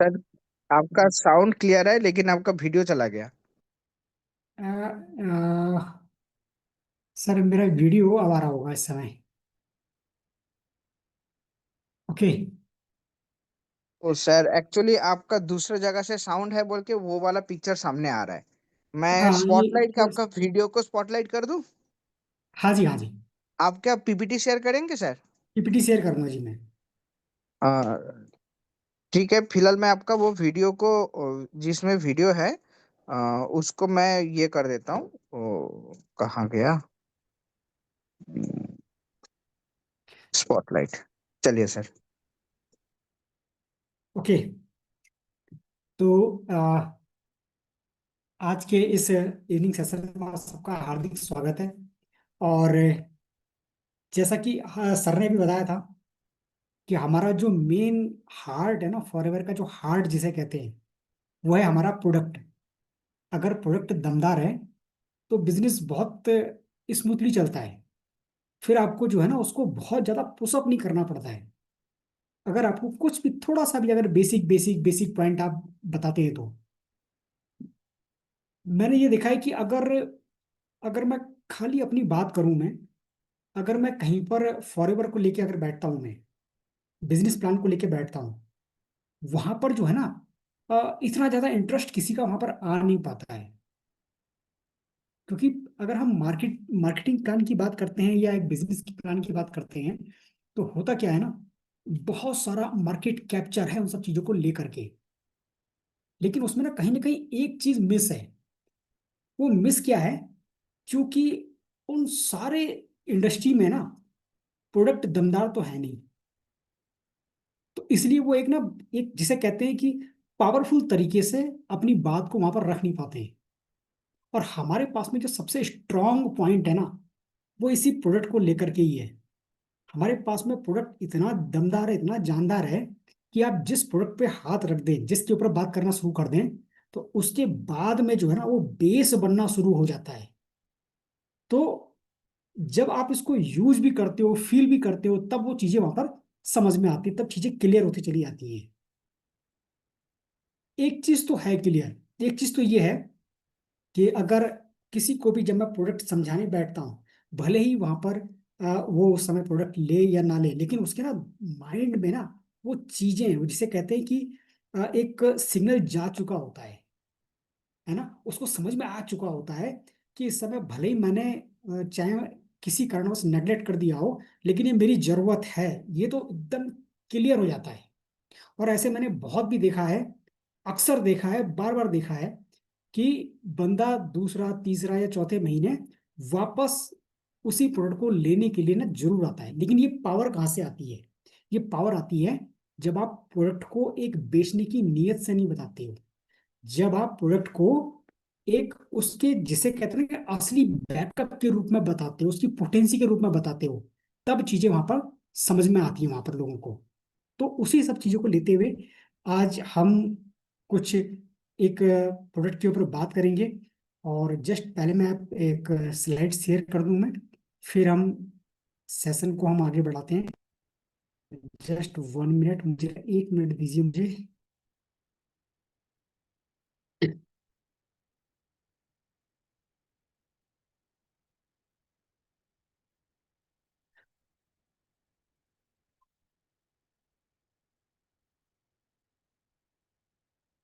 Sir, आपका sound clear है लेकिन आपका वीडियो चला गया। अ, अ, सर मेरा वीडियो अब आ रहा होगा इस समय। ओके। ओ सर, एक्चुअली आपका दूसरे जगह से साउंड है बोल के वो वाला पिक्चर सामने आ रहा है। मैं हाँ ये स्पॉटलाइट का आपका वीडियो को स्पॉटलाइट कर दूं? हाँ जी, हाँ जी। आप क्या पीपीटी शेयर करेंगे सर? पीपीटी शेयर करूंगा जी मैं। आ, ठीक है, फिलहाल मैं आपका वो वीडियो को जिसमें वीडियो है उसको मैं ये कर देता हूँ। कहाँ गया स्पॉटलाइट? चलिए सर। ओके। तो आज के इस इवनिंग सेशन में आप सबका हार्दिक स्वागत है। और जैसा कि सर ने भी बताया था कि हमारा जो मेन हार्ट है ना, फॉरएवर का जो हार्ट जिसे कहते हैं, वो है हमारा प्रोडक्ट। अगर प्रोडक्ट दमदार है तो बिजनेस बहुत स्मूथली चलता है। फिर आपको जो है ना उसको बहुत ज्यादा पुशअप नहीं करना पड़ता है। अगर आपको कुछ भी थोड़ा सा भी अगर बेसिक बेसिक बेसिक पॉइंट आप बताते हैं तो मैंने ये देखा है कि अगर अगर मैं खाली अपनी बात करूं, मैं अगर मैं कहीं पर फॉरएवर को लेके अगर बैठता हूं, मैं बिजनेस प्लान को लेके बैठता हूं, वहां पर जो है ना इतना ज्यादा इंटरेस्ट किसी का वहां पर आ नहीं पाता है। क्योंकि अगर हम मार्केटिंग प्लान की बात करते हैं या एक बिजनेस की प्लान की बात करते हैं, तो होता क्या है ना, बहुत सारा मार्केट कैप्चर है उन सब चीजों को लेकर के। लेकिन उसमें ना कहीं एक चीज मिस है। वो मिस क्या है? क्योंकि उन सारे इंडस्ट्री में ना प्रोडक्ट दमदार तो है नहीं। तो इसलिए वो एक ना, एक जिसे कहते हैं कि पावरफुल तरीके से अपनी बात को वहां पर रख नहीं पाते हैं। और हमारे पास में जो सबसे स्ट्रांग पॉइंट है ना, वो इसी प्रोडक्ट को लेकर के ही है। हमारे पास में प्रोडक्ट इतना दमदार है, इतना जानदार है कि आप जिस प्रोडक्ट पे हाथ रख दें, जिसके ऊपर बात करना शुरू कर दें, तो उसके बाद में जो है ना वो बेस बनना शुरू हो जाता है। तो जब आप इसको यूज भी करते हो, फील भी करते हो, तब वो चीजें वहां पर समझ में आती, तब चीजें क्लियर होती चली जाती हैं। एक चीज तो है क्लियर, एक चीज तो ये है कि अगर किसी को भी जब मैं प्रोडक्ट समझाने बैठता हूँ, भले ही वहां पर वो उस समय प्रोडक्ट ले या ना ले, लेकिन उसके ना माइंड में ना वो चीजें, वो जिसे कहते हैं कि एक सिग्नल जा चुका होता है ना, उसको समझ में आ चुका होता है कि इस समय भले ही मैंने चाहे किसी कारणवश नेगलेक्ट कर दिया हो, लेकिन ये मेरी जरूरत है। ये तो एकदम क्लियर हो जाता है। और ऐसे मैंने बहुत भी देखा है, अक्सर देखा है, बार बार देखा है कि बंदा दूसरा तीसरा या चौथे महीने वापस उसी प्रोडक्ट को लेने के लिए ना जरूर आता है। लेकिन ये पावर कहाँ से आती है? ये पावर आती है जब आप प्रोडक्ट को एक बेचने की नीयत से नहीं बताते हो। जब आप प्रोडक्ट को एक उसके जिसे कहते हैं कि असली बैकअप के रूप में बताते हो, उसकी पोटेंसी के रूप में बताते हो, तब चीजें वहां पर समझ में आती हैं वहां पर लोगों को। तो उसी सब चीजों को लेते हुए आज हम कुछ एक प्रोडक्ट के ऊपर बात करेंगे। और जस्ट पहले मैं आप एक स्लाइड शेयर कर दूं मैं, फिर हम सेशन को हम आगे बढ़ाते हैं। जस्ट 1 मिनट, मुझे 1 मिनट दीजिए मुझे।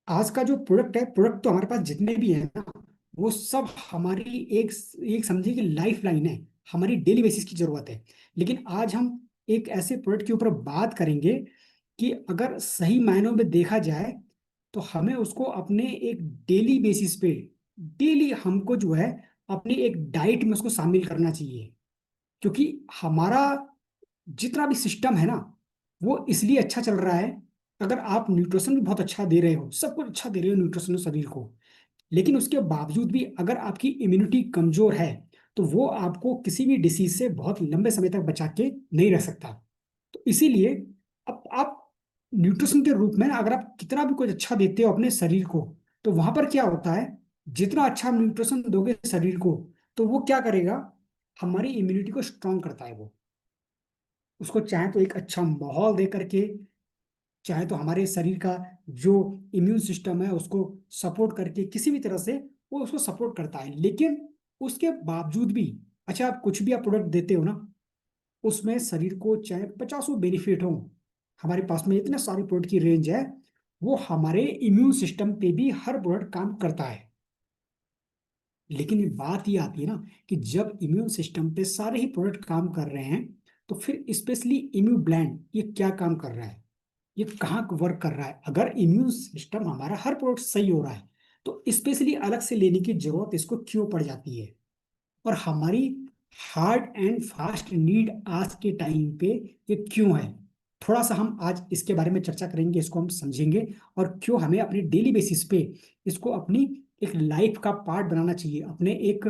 आज का जो प्रोडक्ट है, प्रोडक्ट तो हमारे पास जितने भी हैं ना, वो सब हमारी एक एक समझिए कि लाइफ लाइन है, हमारी डेली बेसिस की जरूरत है। लेकिन आज हम एक ऐसे प्रोडक्ट के ऊपर बात करेंगे कि अगर सही मायनों में देखा जाए तो हमें उसको अपने एक डेली बेसिस पे, डेली हमको जो है अपनी एक डाइट में उसको शामिल करना चाहिए। क्योंकि हमारा जितना भी सिस्टम है ना, वो इसलिए अच्छा चल रहा है। अगर आप न्यूट्रिशन भी बहुत अच्छा दे रहे हो, सब कुछ अच्छा दे रहे हो न्यूट्रिशन शरीर को, लेकिन उसके बावजूद भी अगर आपकी इम्यूनिटी कमजोर है, तो वो आपको किसी भी डिसीज से बहुत लंबे समय तक बचा के नहीं रख सकता। तो इसीलिए अब आप न्यूट्रिशन के रूप में ना, अगर आप कितना भी कुछ अच्छा देते हो अपने शरीर को, तो वहां पर क्या होता है, जितना अच्छा न्यूट्रिशन दोगे शरीर को, तो वो क्या करेगा, हमारी इम्यूनिटी को स्ट्रांग करता है वो। उसको चाहे तो एक अच्छा माहौल दे करके, चाहे तो हमारे शरीर का जो इम्यून सिस्टम है उसको सपोर्ट करके किसी भी तरह से वो उसको सपोर्ट करता है। लेकिन उसके बावजूद भी, अच्छा आप कुछ भी आप प्रोडक्ट देते हो ना, उसमें शरीर को चाहे पचासों बेनिफिट हो, हमारे पास में इतने सारे प्रोडक्ट की रेंज है, वो हमारे इम्यून सिस्टम पे भी हर प्रोडक्ट काम करता है। लेकिन ये बात ये आती है ना कि जब इम्यून सिस्टम पे सारे ही प्रोडक्ट काम कर रहे हैं, तो फिर स्पेशली इम्यू ब्लैंड ये क्या काम कर रहा है, ये कहाँ वर्क कर रहा है। अगर इम्यून सिस्टम हमारा हर प्रोडक्ट सही हो रहा है, तो स्पेशली अलग से लेने की जरूरत इसको क्यों पड़ जाती है। और हमारी हार्ड एंड फास्ट नीड आज के टाइम पे ये क्यों है, थोड़ा सा हम आज इसके बारे में चर्चा करेंगे, इसको हम समझेंगे, और क्यों हमें अपनी डेली बेसिस पे इसको अपनी एक लाइफ का पार्ट बनाना चाहिए, अपने एक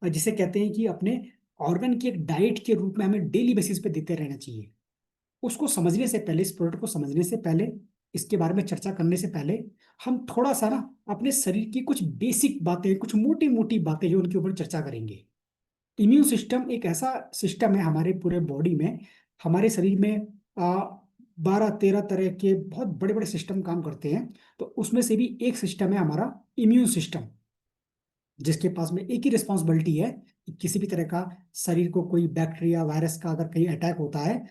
जिसे कहते हैं कि अपने ऑर्गन की एक डाइट के रूप में हमें डेली बेसिस पे देते रहना चाहिए। उसको समझने से पहले, इस प्रोडक्ट को समझने से पहले, इसके बारे में चर्चा करने से पहले, हम थोड़ा सा ना अपने शरीर की कुछ बेसिक बातें, कुछ मोटी मोटी बातें जो उनके ऊपर चर्चा करेंगे। इम्यून सिस्टम एक ऐसा सिस्टम है हमारे पूरे बॉडी में, हमारे शरीर में 12-13 तरह के बहुत बड़े बड़े सिस्टम काम करते हैं। तो उसमें से भी एक सिस्टम है हमारा इम्यून सिस्टम, जिसके पास में एक ही रिस्पॉन्सिबिलिटी है कि किसी भी तरह का शरीर को कोई बैक्टीरिया वायरस का अगर कहीं अटैक होता है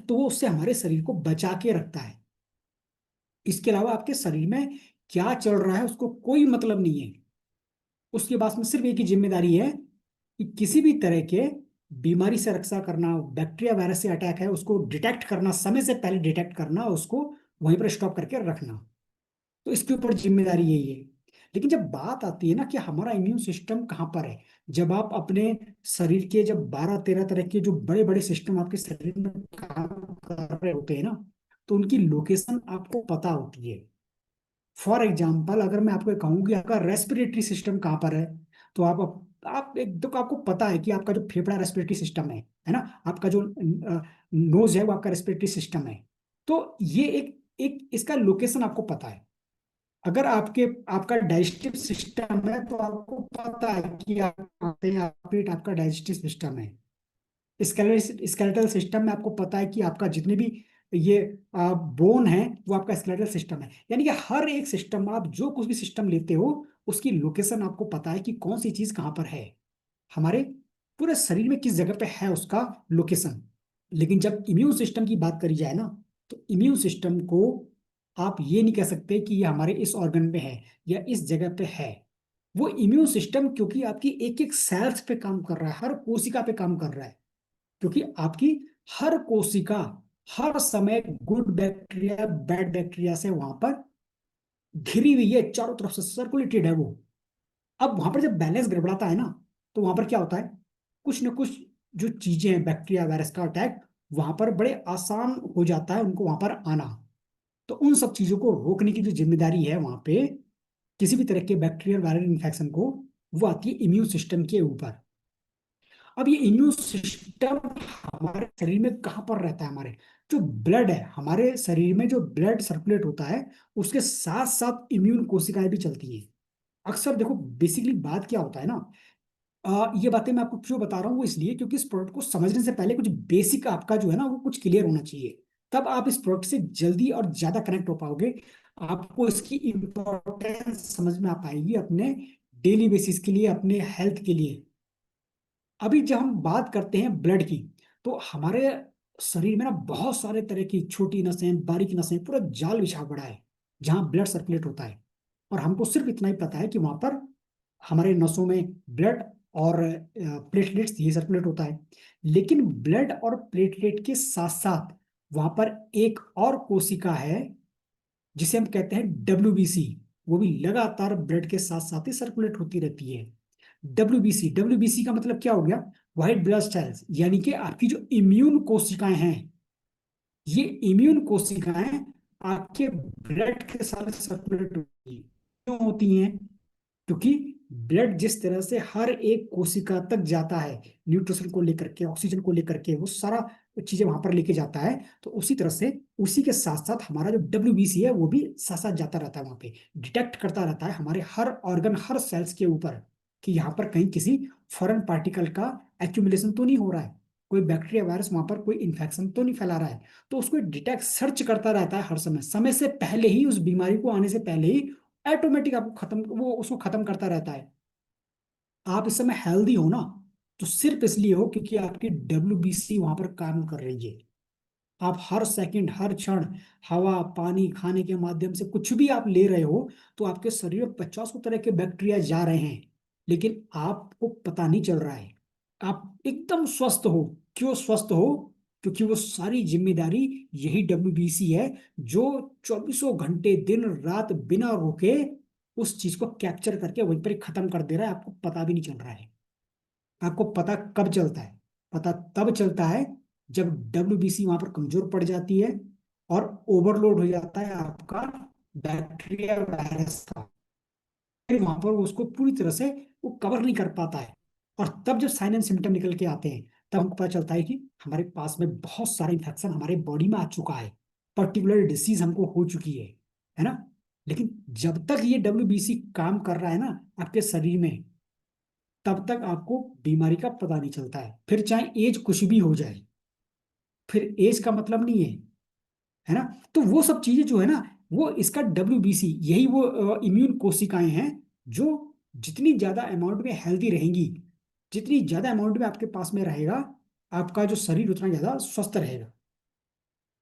तो वो उससे हमारे शरीर को बचा के रखता है। इसके अलावा आपके शरीर में क्या चल रहा है उसको कोई मतलब नहीं है। उसके पास में सिर्फ एक ही जिम्मेदारी है कि किसी भी तरह के बीमारी से रक्षा करना, बैक्टीरिया वायरस से अटैक है उसको डिटेक्ट करना, समय से पहले डिटेक्ट करना, उसको वहीं पर स्टॉप करके रखना। तो इसके ऊपर जिम्मेदारी यही है। लेकिन जब बात आती है ना कि हमारा इम्यून सिस्टम कहाँ पर है, जब आप अपने शरीर के जब 12-13 तरह के जो बड़े बड़े सिस्टम आपके शरीर में काम कर रहे होते हैं ना, तो उनकी लोकेशन आपको पता होती है। फॉर एग्जाम्पल अगर मैं आपको कहूँ कि आपका रेस्पिरेटरी सिस्टम कहाँ पर है, तो आप एक तो आपको पता है कि आपका जो फेफड़ा रेस्पिरेटरी सिस्टम है ना, आपका जो नोज है वो आपका रेस्पिरेटरी सिस्टम है। तो ये एक एक इसका लोकेशन आपको पता है। अगर आपका डाइजेस्टिव सिस्टम है तो आपको पता है कि आप खाते हैं, आप पेट आपका डाइजेस्टिव सिस्टम है। स्केलेटल सिस्टम में आपको पता है कि आपका जितने भी ये बोन है वो आपका स्केलेटल सिस्टम है। यानी कि हर एक सिस्टम, आप जो कुछ भी सिस्टम लेते हो उसकी लोकेशन आपको पता है कि कौन सी चीज कहाँ पर है, हमारे पूरे शरीर में किस जगह पे है उसका लोकेशन। लेकिन जब इम्यून सिस्टम की बात करी जाए ना, तो इम्यून सिस्टम को आप ये नहीं कह सकते कि ये हमारे इस ऑर्गन पे है या इस जगह पे है। वो इम्यून सिस्टम क्योंकि आपकी एक एक सेल्स पे काम कर रहा है, हर कोशिका पे काम कर रहा है, क्योंकि आपकी हर कोशिका हर समय गुड बैक्टीरिया बैड बैक्टीरिया से वहां पर घिरी हुई है, चारों तरफ से सर्कुलेटेड है वो। अब वहां पर जब बैलेंस गड़बड़ाता है ना, तो वहां पर क्या होता है, कुछ ना कुछ जो चीजें हैं, बैक्टीरिया वायरस का अटैक वहां पर बड़े आसान हो जाता है उनको वहां पर आना। तो उन सब चीजों को रोकने की जो जिम्मेदारी है वहां पे, किसी भी तरह के बैक्टीरियल वायरल इन्फेक्शन को, वो आती है इम्यून सिस्टम के ऊपर। अब ये इम्यून सिस्टम हमारे शरीर में कहाँ पर रहता है, हमारे जो ब्लड है, हमारे शरीर में जो ब्लड सर्कुलेट होता है उसके साथ साथ इम्यून कोशिकाएं भी चलती हैं। अक्सर देखो, बेसिकली बात क्या होता है ना, ये बातें मैं आपको क्यों बता रहा हूँ, वो इसलिए क्योंकि इस प्रोडक्ट को समझने से पहले कुछ बेसिक आपका जो है ना वो कुछ क्लियर होना चाहिए। तब आप इस प्रोडक्ट से जल्दी और ज्यादा कनेक्ट हो पाओगे, आपको इसकी इंपॉर्टेंस समझ में आ पाएगी अपने डेली बेसिस के लिए, अपने हेल्थ के लिए। अभी जब हम बात करते हैं ब्लड की, तो हमारे शरीर में ना बहुत सारे तरह की छोटी नसें, बारीक नसें, पूरा जाल बिछा पड़ा है जहाँ ब्लड सर्कुलेट होता है। और हमको सिर्फ इतना ही पता है कि वहां पर हमारे नसों में ब्लड और प्लेटलेट्स ये सर्कुलेट होता है। लेकिन ब्लड और प्लेटलेट के साथ साथ वहां पर एक और कोशिका है जिसे हम कहते हैं डब्ल्यूबीसी। वो भी लगातार ब्लड के साथ साथ ही सर्कुलेट होती रहती है। डब्ल्यूबीसी, डब्ल्यूबीसी का मतलब क्या हो गया, व्हाइट ब्लड सेल्स, यानी कि आपकी जो इम्यून कोशिकाएं हैं, ये इम्यून कोशिकाएं आपके ब्लड के साथ सर्कुलेट होती हैं। क्यों होती हैं, क्योंकि ब्लड जिस तरह से हर एक कोशिका तक जाता है, न्यूट्रिशन को लेकर के, ऑक्सीजन को लेकर के, वो सारा चीजें वहां पर लेके जाता है, तो उसी तरह से उसी के साथ साथ हमारा जो डब्ल्यूबीसी है वो भी साथ साथ जाता रहता है वहां पे, डिटेक्ट करता रहता है हमारे हर ऑर्गन, हर सेल्स के ऊपर कि यहाँ पर कहीं किसी फॉरेन पार्टिकल का एक्यूमुलेशन तो नहीं हो रहा है। कोई बैक्टीरिया वायरस वहां पर कोई इन्फेक्शन तो नहीं फैला रहा है। तो उसको डिटेक्ट सर्च करता रहता है हर समय, समय से पहले ही, उस बीमारी को आने से पहले ही ऑटोमेटिक आपको खत्म, वो उसको खत्म करता रहता है। आप इस समय हेल्दी हो ना, तो सिर्फ इसलिए हो क्योंकि आपकी WBC वहां पर काम कर रही है। आप हर सेकंड हर क्षण हवा पानी खाने के माध्यम से कुछ भी आप ले रहे हो, तो आपके शरीर में 50 तरह के बैक्टीरिया जा रहे हैं, लेकिन आपको पता नहीं चल रहा है। आप एकदम स्वस्थ हो। क्यों स्वस्थ हो? क्योंकि वो सारी जिम्मेदारी यही WBC है, जो 24 घंटे दिन रात बिना रुके उस चीज को कैप्चर करके वहीं पर ही खत्म कर दे रहा है, आपको पता भी नहीं चल रहा है। आपको पता कब चलता है? पता तब चलता है जब WBC वहां पर कमजोर पड़ जाती है और ओवरलोड हो जाता है आपका बैक्टीरिया वायरस का। फिर वहां पर वो उसको पूरी तरह से वो कवर नहीं कर पाता है। और तब जब साइन एंड सिम्टम निकल के आते हैं, तब हमको पता चलता है कि हमारे पास में बहुत सारा इन्फेक्शन हमारे बॉडी में आ चुका है, पर्टिकुलर डिसीज हमको हो चुकी है ना। लेकिन जब तक ये WBC काम कर रहा है ना आपके शरीर में, तब तक आपको बीमारी का पता नहीं चलता है, फिर चाहे एज कुछ भी हो जाए। फिर एज का मतलब नहीं है ना। तो वो सब चीजें जो है ना, वो इसका WBC, यही वो इम्यून कोशिकाएं हैं जो जितनी ज्यादा अमाउंट में हेल्दी रहेंगी, जितनी ज्यादा अमाउंट में आपके पास में रहेगा, आपका जो शरीर उतना ज्यादा स्वस्थ रहेगा।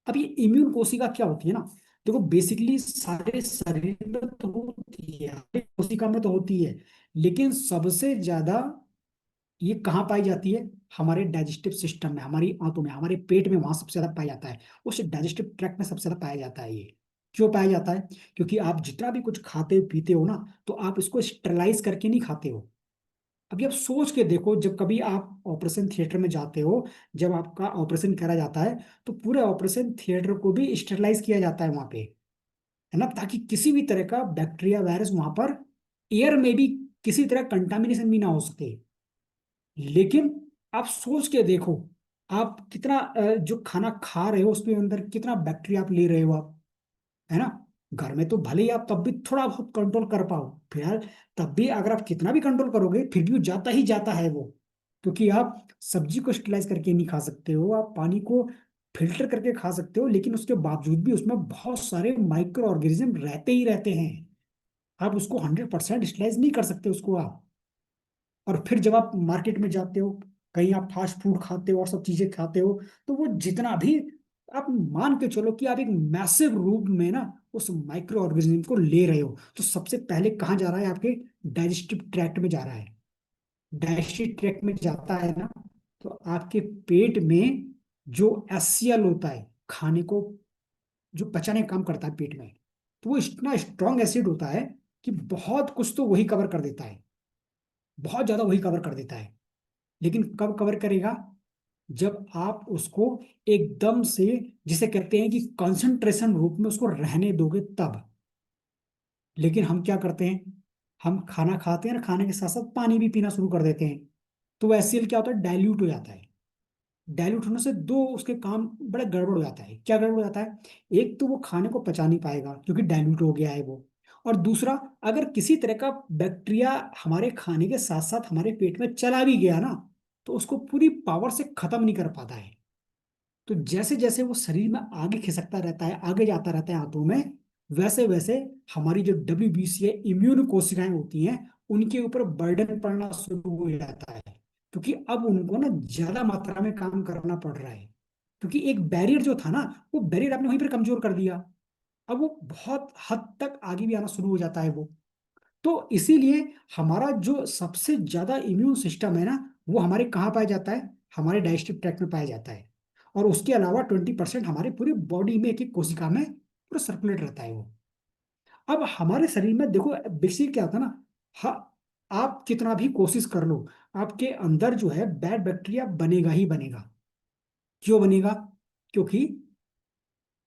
अब ये इम्यून कोशिका क्या होती है ना, देखो बेसिकली सारे शरीर में तो होती है, हर एक कोशिका में तो होती है, लेकिन सबसे ज्यादा ये कहाँ पाई जाती है? हमारे डाइजेस्टिव सिस्टम में, हमारी आंतों में, हमारे पेट में, वहां सबसे ज्यादा पाया जाता है। उस डाइजेस्टिव ट्रैक्ट में सबसे ज्यादा पाया जाता है ये। क्यों पाया जाता है? क्योंकि आप जितना भी कुछ खाते पीते हो ना, तो आप इसको स्टरलाइज करके नहीं खाते हो। अभी आप सोच के देखो, जब कभी आप ऑपरेशन थिएटर में जाते हो, जब आपका ऑपरेशन करा जाता है, तो पूरे ऑपरेशन थिएटर को भी स्टरलाइज किया जाता है वहां पे, है ना, ताकि किसी भी तरह का बैक्टीरिया वायरस वहां पर एयर में भी किसी तरह कंटामिनेशन भी ना हो सके। लेकिन आप सोच के देखो, आप कितना जो खाना खा रहे हो उसके अंदर कितना बैक्टीरिया आप ले रहे हो आप, है ना। घर में तो भले ही आप तब भी थोड़ा बहुत कंट्रोल कर पाओ, फिलहाल तब भी अगर आप कितना भी कंट्रोल करोगे, फिर भी वो जाता ही जाता है वो। क्योंकि आप सब्जी को स्टरलाइज करके नहीं खा सकते हो, आप पानी को फिल्टर करके खा सकते हो, लेकिन उसके बावजूद भी उसमें बहुत सारे माइक्रो ऑर्गेनिज्म रहते ही रहते हैं। आप उसको 100% स्टरलाइज नहीं कर सकते उसको आप। और फिर जब आप मार्केट में जाते हो, कहीं आप फास्ट फूड खाते हो और सब चीजें खाते हो, तो वो जितना भी, आप मान के चलो कि आप एक मैसिव रूप में ना उस माइक्रो ऑर्गेनिज्म को ले रहे हो, तो सबसे पहले कहाँ जा रहा है? आपके डाइजेस्टिव ट्रैक्ट में जा रहा है। डाइजेस्टिव ट्रैक्ट में जाता है ना, तो आपके पेट में जो एससीएल होता है, खाने को जो पचाने का काम करता है पेट में, तो वो इतना स्ट्रांग एसिड होता है कि बहुत कुछ तो वही कवर कर देता है, बहुत ज्यादा वही कवर कर देता है। लेकिन कब कवर करेगा? जब आप उसको एकदम से, जिसे कहते हैं कि कंसंट्रेशन रूप में उसको रहने दोगे तब। लेकिन हम क्या करते हैं? हम खाना खाते हैं और खाने के साथ साथ पानी भी पीना शुरू कर देते हैं, तो वो HCl क्या होता है? डाइल्यूट हो जाता है। डाइल्यूट होने से दो उसके काम बड़े गड़बड़ हो जाता है। क्या गड़बड़ हो जाता है? एक तो वो खाने को पचा नहीं पाएगा क्योंकि डाइल्यूट हो गया है वो। और दूसरा, अगर किसी तरह का बैक्टीरिया हमारे खाने के साथ साथ हमारे पेट में चला भी गया ना, तो उसको पूरी पावर से खत्म नहीं कर पाता है। तो जैसे जैसे वो शरीर में आगे खिसकता रहता है, आगे जाता रहता है आंतों में, वैसे वैसे हमारी जो WBC है, इम्यून कोशिकाएं होती हैं, उनके ऊपर बर्डन पड़ना शुरू हो जाता है। क्योंकि अब उनको ना ज्यादा मात्रा में काम करना पड़ रहा है, क्योंकि एक बैरियर जो था ना, वो बैरियर आपने वहीं पर कमजोर कर दिया। अब वो बहुत हद तक आगे भी आना शुरू हो जाता है वो। तो इसीलिए हमारा जो सबसे ज्यादा इम्यून सिस्टम है ना, वो हमारे कहाँ पाया जाता है? हमारे डाइजेस्टिव ट्रैक्ट में पाया जाता है। और उसके अलावा 20% हमारे पूरी बॉडी में, एक एक कोशिका में पूरा सर्कुलेट रहता है वो। अब हमारे शरीर में देखो बेसिक क्या होता है ना, आप कितना भी कोशिश कर लो, आपके अंदर जो है बैड बैक्टीरिया बनेगा ही बनेगा। क्यों बनेगा? क्योंकि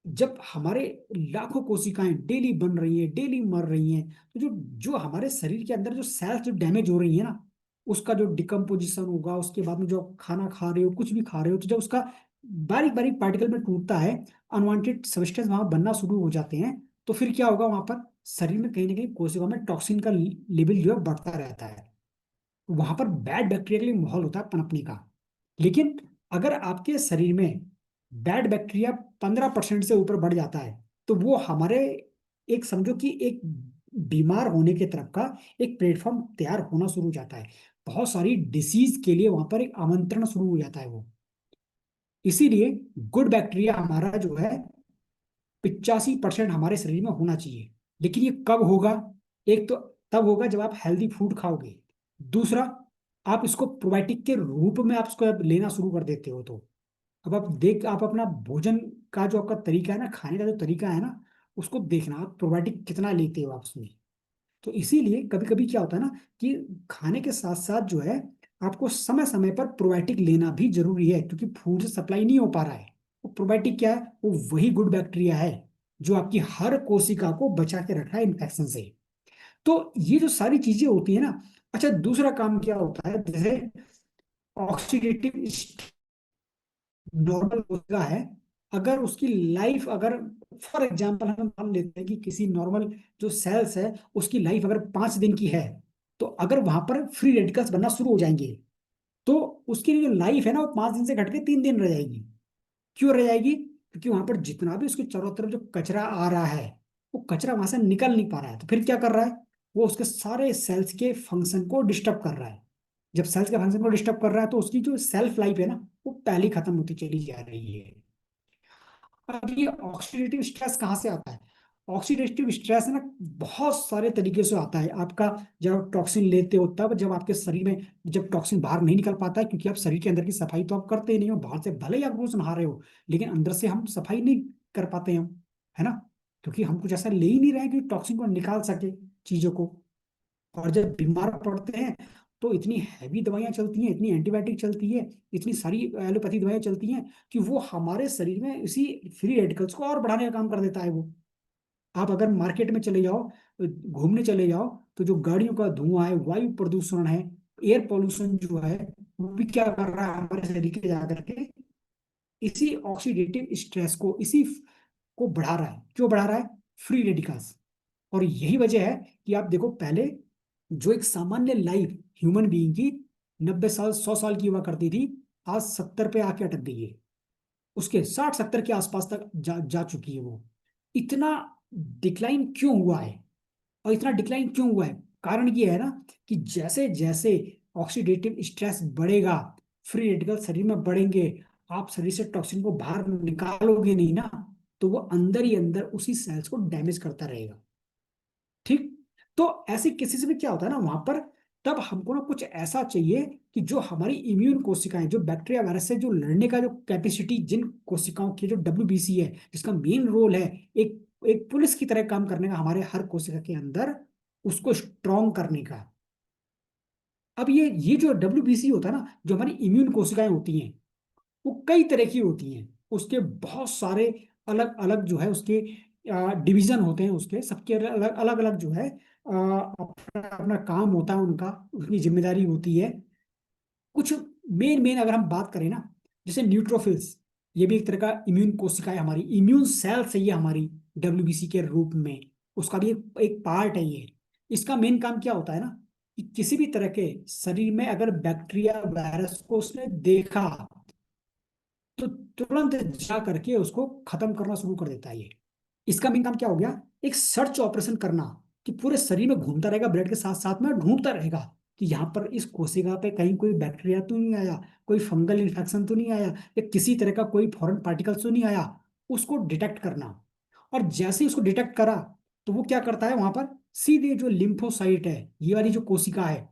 जब हमारे लाखों कोशिकाएं डेली बन रही हैं, डेली मर रही हैं, तो जो जो हमारे शरीर के अंदर जो सेल्स जो डैमेज हो रही है ना, उसका जो डिकम्पोजिशन होगा, उसके बाद में जो आप खाना खा रहे हो, कुछ भी खा रहे हो, तो जब उसका बारीक बारीक पार्टिकल में टूटता है, अनवांटेड सब्सटेंस वहां बनना शुरू हो जाते हैं, तो फिर क्या होगा? वहां पर शरीर में कहीं ना कहीं कोशिकाओं में टॉक्सिन का लेवल जो है बढ़ता रहता है। वहां पर बैड बैक्टीरिया के लिए माहौल होता है पनपने का। लेकिन अगर आपके शरीर में बैड बैक्टीरिया 15% से ऊपर बढ़ जाता है, तो वो हमारे, एक समझो कि एक बीमार होने की तरफ का एक प्लेटफॉर्म तैयार होना शुरू हो जाता है। बहुत सारी डिसीज के लिए वहां पर एक आमंत्रण शुरू हो जाता है वो। इसीलिए गुड बैक्टीरिया हमारा जो है 85% हमारे शरीर में होना चाहिए। लेकिन ये कब होगा? एक तो तब होगा जब आप हेल्दी फूड खाओगे। दूसरा, आप इसको प्रोबायोटिक के रूप में आप इसको अब लेना शुरू कर देते हो, तो अब आप अपना भोजन का जो आपका तरीका है ना, खाने का जो तरीका है ना, उसको देखना आप प्रोबायोटिक कितना लेते हो आप उसमें। तो इसीलिए कभी कभी क्या होता है ना कि खाने के साथ साथ जो है आपको समय समय पर प्रोबायोटिक लेना भी जरूरी है, क्योंकि फूड से सप्लाई नहीं हो पा रहा है। वो प्रोबायोटिक क्या है? वो वही गुड बैक्टीरिया है जो आपकी हर कोशिका को बचा के रखा है इन्फेक्शन से। तो ये जो सारी चीजें होती है ना। अच्छा, दूसरा काम क्या होता है, जैसे ऑक्सीडेटिव, नॉर्मल कोशिका है, अगर उसकी लाइफ, अगर फॉर एग्जांपल हम मान लेते हैं कि किसी नॉर्मल जो सेल्स है उसकी लाइफ अगर 5 दिन की है, तो अगर वहां पर फ्री रेडिकल्स बनना शुरू हो जाएंगे, तो उसकी जो लाइफ है ना वो 5 दिन से घट के 3 दिन रह जाएगी। क्यों रह जाएगी? क्योंकि वहां पर जितना भी उसके चारों तरफ जो कचरा आ रहा है, वो कचरा वहां से निकल नहीं पा रहा है। तो फिर क्या कर रहा है? वो उसके सारे सेल्स के फंक्शन को डिस्टर्ब कर रहा है। जब सेल्स के फंक्शन को डिस्टर्ब कर रहा है, तो उसकी जो सेल्फ लाइफ है ना, वो पहले ही खत्म होती चली जा रही है। अब ये ऑक्सीडेटिव स्ट्रेस कहाँ से आता है? ऑक्सीडेटिव स्ट्रेस है ना, बहुत सारे तरीके से आता है आपका। जब टॉक्सिन लेते हो तब, जब आपके शरीर में, जब टॉक्सिन बाहर नहीं निकल पाता है, क्योंकि आप शरीर के अंदर की सफाई तो आप करते ही नहीं हो। बाहर से भले ही आप रोज नहा रहे हो, लेकिन अंदर से हम सफाई नहीं कर पाते हैं हम, है ना? क्योंकि हम कुछ ऐसा ले ही नहीं रहे हैं कि टॉक्सिन को निकाल सके, चीजों को। और जब बीमार पड़ते हैं, तो इतनी हैवी दवाइयां चलती हैं, इतनी एंटीबायोटिक चलती है, इतनी सारी एलोपैथी दवाइयां चलती हैं, कि वो हमारे शरीर में इसी फ्री रेडिकल्स को और बढ़ाने का काम कर देता है वो। आप अगर मार्केट में चले जाओ, घूमने चले जाओ, तो जो गाड़ियों का धुआं है, वायु प्रदूषण है, एयर पॉल्यूशन जो है, वो भी क्या कर रहा है हमारे शरीर के जाकर के इसी ऑक्सीडेटिव स्ट्रेस को, इसी को बढ़ा रहा है। क्यों बढ़ा रहा है? Free radicals. और यही वजह है कि आप देखो, पहले जो एक सामान्य लाइफ ह्यूमन बीइंग की 90 साल 100 साल की हुआ करती थी, आज 70 पे आके अटक गई है। उसके 60 70 के आसपास तक जा चुकी है वो। इतना डिक्लाइन क्यों हुआ है? और इतना डिक्लाइन क्यों हुआ है? कारण ये है ना कि जैसे जैसे ऑक्सीडेटिव स्ट्रेस बढ़ेगा, फ्री रेडिकल शरीर में बढ़ेंगे, आप शरीर से टॉक्सिन को बाहर निकालोगे नहीं ना, तो वो अंदर ही अंदर उसी सेल्स को डैमेज करता रहेगा। ठीक। तो ऐसे केसेस में क्या होता है ना, वहां पर तब हमको ना कुछ ऐसा चाहिए कि जो हमारी इम्यून कोशिकाएं, जो बैक्टीरिया वायरस से जो लड़ने का जो कैपेसिटी, जिन कोशिकाओं की, जो WBC है, जिसका मेन रोल है एक एक पुलिस की तरह काम करने का हमारे हर कोशिका के अंदर, उसको स्ट्रॉन्ग करने का। अब ये जो WBC होता है ना, जो हमारी इम्यून कोशिकाएं होती हैं, वो कई तरह की होती हैं। उसके बहुत सारे अलग अलग जो है उसके डिवीजन होते हैं, उसके सबके अलग अलग अलग जो है अपना अपना काम होता है उनका, उनकी जिम्मेदारी होती है। कुछ मेन मेन अगर हम बात करें ना, जैसे न्यूट्रोफिल्स, ये भी एक तरह का इम्यून कोशिका है, हमारी इम्यून सेल्स है ये हमारी, WBC के रूप में। उसका भी एक पार्ट है ये। इसका मेन काम क्या होता है ना, कि किसी भी तरह के शरीर में अगर बैक्टीरिया वायरस को उसने देखा, तो तुरंत जा करके उसको खत्म करना शुरू कर देता है ये। इसका मेन काम क्या हो गया? एक सर्च ऑपरेशन करना, कि पूरे शरीर में घूमता रहेगा, ब्लड के साथ साथ में ढूंढता रहेगा कि यहाँ पर इस कोशिका पे कहीं कोई बैक्टीरिया तो नहीं आया, कोई फंगल इन्फेक्शन तो नहीं आया, या किसी तरह का कोई फॉरेन पार्टिकल्स तो नहीं आया। उसको डिटेक्ट करना। और जैसे ही उसको डिटेक्ट करा, तो वो क्या करता है वहां पर, सीधे जो लिम्फोसाइट है, ये वाली जो कोशिका है,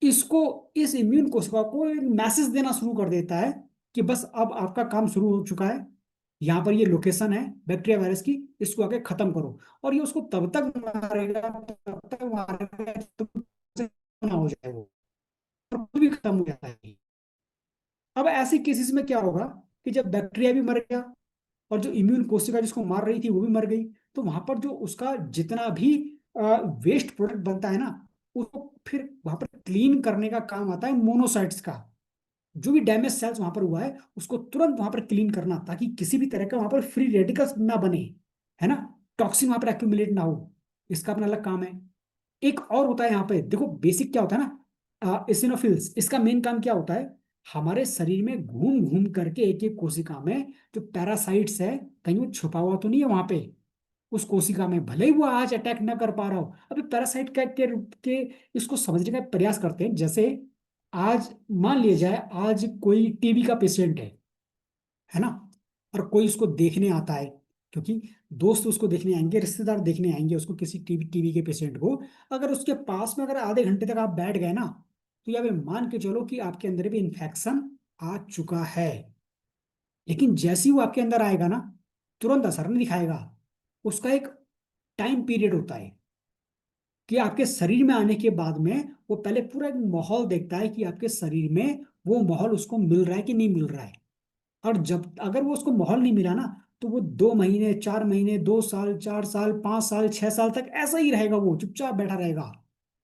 इसको, इस इम्यून कोशिका को एक मैसेज देना शुरू कर देता है कि बस अब आपका काम शुरू हो चुका है। यहाँ पर ये लोकेशन है बैक्टीरिया वायरस की, इसको आके खत्म करो। और ये उसको तब तक मारेगा, तब तक मारेगा जब तक से ना हो जाए वो, और खुद भी खत्म हो जाता है। अब ऐसे केसेस में क्या होगा कि जब बैक्टीरिया भी मर गया, और जो इम्यून कोशिका जिसको मार रही थी वो भी मर गई, तो वहां पर जो उसका जितना भी वेस्ट प्रोडक्ट बनता है ना, उसको फिर वहां पर क्लीन करने का काम आता है मोनोसाइट्स का। जो भी डैमेज सेल्स वहां पर हुआ है, उसको तुरंत वहां पर क्लीन करना, ताकि किसी भी तरह का वहां पर फ्री रेडिकल्स ना बने, है ना? टॉक्सिन वहां पर एक्यूमुलेट ना हो। इसका अपना अलग काम है। एक और होता है यहाँ पे, देखो बेसिक क्या होता है ना, एसिनोफिल्स, इसका मेन काम क्या होता है? हमारे शरीर में घूम घूम करके एक एक कोशिका में जो पैरासाइट्स है, कहीं वो छुपा हुआ तो नहीं है वहां पे उस कोशिका में, भले ही वो आज अटैक ना कर पा रहा हो। अभी पैरासाइट के इसको समझने का प्रयास करते हैं। जैसे आज मान लिया जाए, आज कोई टीबी का पेशेंट है ना, और कोई उसको देखने आता है, क्योंकि दोस्त उसको देखने आएंगे, रिश्तेदार देखने आएंगे उसको, किसी टीबी टीबी के पेशेंट को। अगर उसके पास में अगर आधे घंटे तक आप बैठ गए ना, तो या फिर मान के चलो कि आपके अंदर भी इन्फेक्शन आ चुका है। लेकिन जैसे ही वो आपके अंदर आएगा ना, तुरंत असर नहीं दिखाएगा। उसका एक टाइम पीरियड होता है कि आपके शरीर में आने के बाद में वो पहले पूरा एक माहौल देखता है कि आपके शरीर में वो माहौल उसको मिल रहा है कि नहीं मिल रहा है। और जब अगर वो उसको माहौल नहीं मिला ना, तो वो 2 महीने, 4 महीने, 2 साल, 4 साल, 5 साल, 6 साल तक ऐसा ही रहेगा, वो चुपचाप बैठा रहेगा।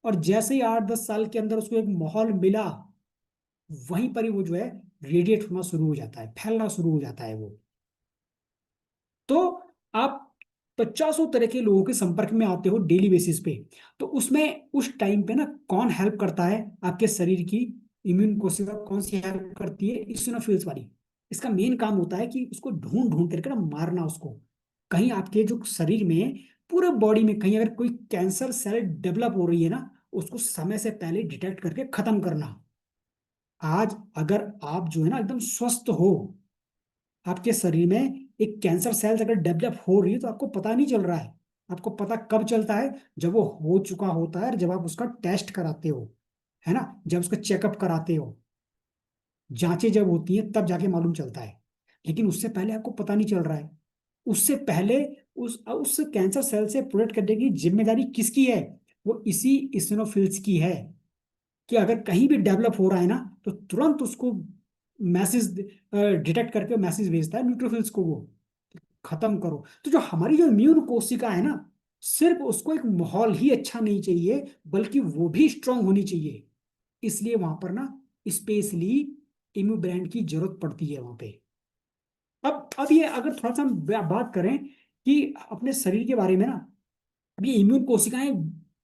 और जैसे ही 8-10 साल के अंदर उसको एक माहौल मिला, वहीं पर ही वो जो है रेडिएट होना शुरू हो जाता है, फैलना शुरू हो जाता है वो। तो आप 50 तरह के लोगों के संपर्क में आते हो डेली बेसिस पे। तो उसमें उस टाइम पे ना कौन हेल्प करता है आपके शरीर की, इम्यून कोशिका कौन सी हेल्प करती है, इसिनोफिल्स वाली। इसका मेन काम होता है कि उसको ढूंढ ढूंढ करके ना मारना उसको। कहीं आपके जो शरीर में, पूरे बॉडी में कहीं अगर कोई कैंसर सेल डेवलप हो रही है ना, उसको समय से पहले डिटेक्ट करके खत्म करना। आज अगर आप जो है ना एकदम स्वस्थ हो, आपके शरीर में एक कैंसर सेल्स अगर डेवलप हो रही है, तो आपको पता नहीं चल रहा है। आपको पता कब चलता है? जब वो हो चुका होता है, और जब आप उसका टेस्ट कराते हो, है ना, जब उसका चेकअप कराते हो, जांचें जब होती हैं, तब जाके मालूम चलता है। लेकिन उससे पहले आपको पता नहीं चल रहा है। उससे पहले उस कैंसर सेल से प्रोटेक्ट करने की जिम्मेदारी किसकी है? वो इसी इसिनोफिल्स की है। कि अगर कहीं भी डेवलप हो रहा है ना, तो तुरंत उसको मैसेज डिटेक्ट करके मैसेज भेजता है न्यूट्रोफिल्स को, वो खत्म करो। तो जो हमारी जो इम्यून कोशिका है ना, सिर्फ उसको एक माहौल ही अच्छा नहीं चाहिए, बल्कि वो भी स्ट्रांग होनी चाहिए। इसलिए वहां पर ना स्पेशली इम्यू ब्रांड की जरूरत पड़ती है वहां पे। अब ये अगर थोड़ा सा हम बात करें कि अपने शरीर के बारे में ना, अब ये इम्यून कोशिकाएं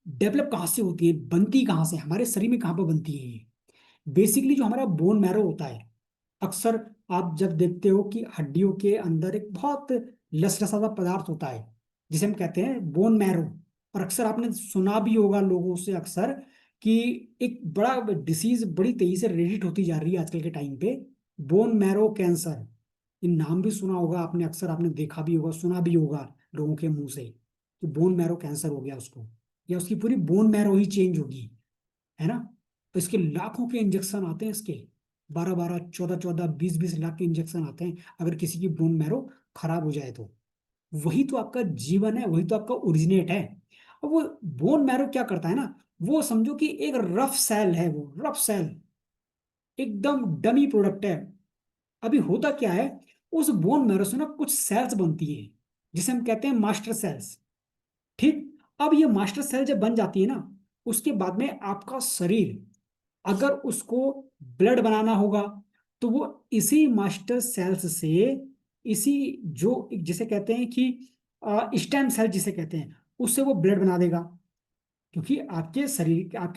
डेवलप कहाँ से होती है, बनती कहाँ से, हमारे शरीर में कहाँ पर बनती है ये? बेसिकली जो हमारा बोन मैरो होता है, अक्सर आप जब देखते हो कि हड्डियों के अंदर एक बहुत लसलसा सा पदार्थ होता है, जिसे हम कहते हैं बोन मैरो। और अक्सर आपने सुना भी होगा लोगों से अक्सर कि एक बड़ा डिसीज बड़ी तेजी से रेडिट होती जा रही है आजकल के टाइम पे, बोन मैरो कैंसर। ये नाम भी सुना होगा आपने, अक्सर आपने देखा भी होगा, सुना भी होगा लोगों के मुंह से कि बोन मैरो कैंसर हो गया उसको, या उसकी पूरी बोन मैरो ही चेंज होगी, है ना। तो इसके लाखों के इंजेक्शन आते हैं इसके, 12-12, 14-14, 20-20 लाख के इंजेक्शन आते हैं अगर किसी की बोन मैरो खराब हो जाए तो। वही तो आपका जीवन है, वही तो आपका ओरिजिनेट है। और वो बोन मैरो क्या करता है ना, वो समझो कि एक रफ सेल है, वो रफ सेल एकदम डमी प्रोडक्ट है। अभी होता क्या है, उस बोन मैरो से ना कुछ सेल्स बनती है, जिसे हम कहते हैं मास्टर सेल्स। ठीक। अब ये मास्टर सेल जब बन जाती है ना, उसके बाद में आपका शरीर अगर उसको ब्लड बनाना होगा, तो वो इसी मास्टर सेल्स से, इसी जो जिसे कहते हैं कि स्टेम सेल जिसे कहते हैं, उससे वो ब्लड बना देगा। क्योंकि आपके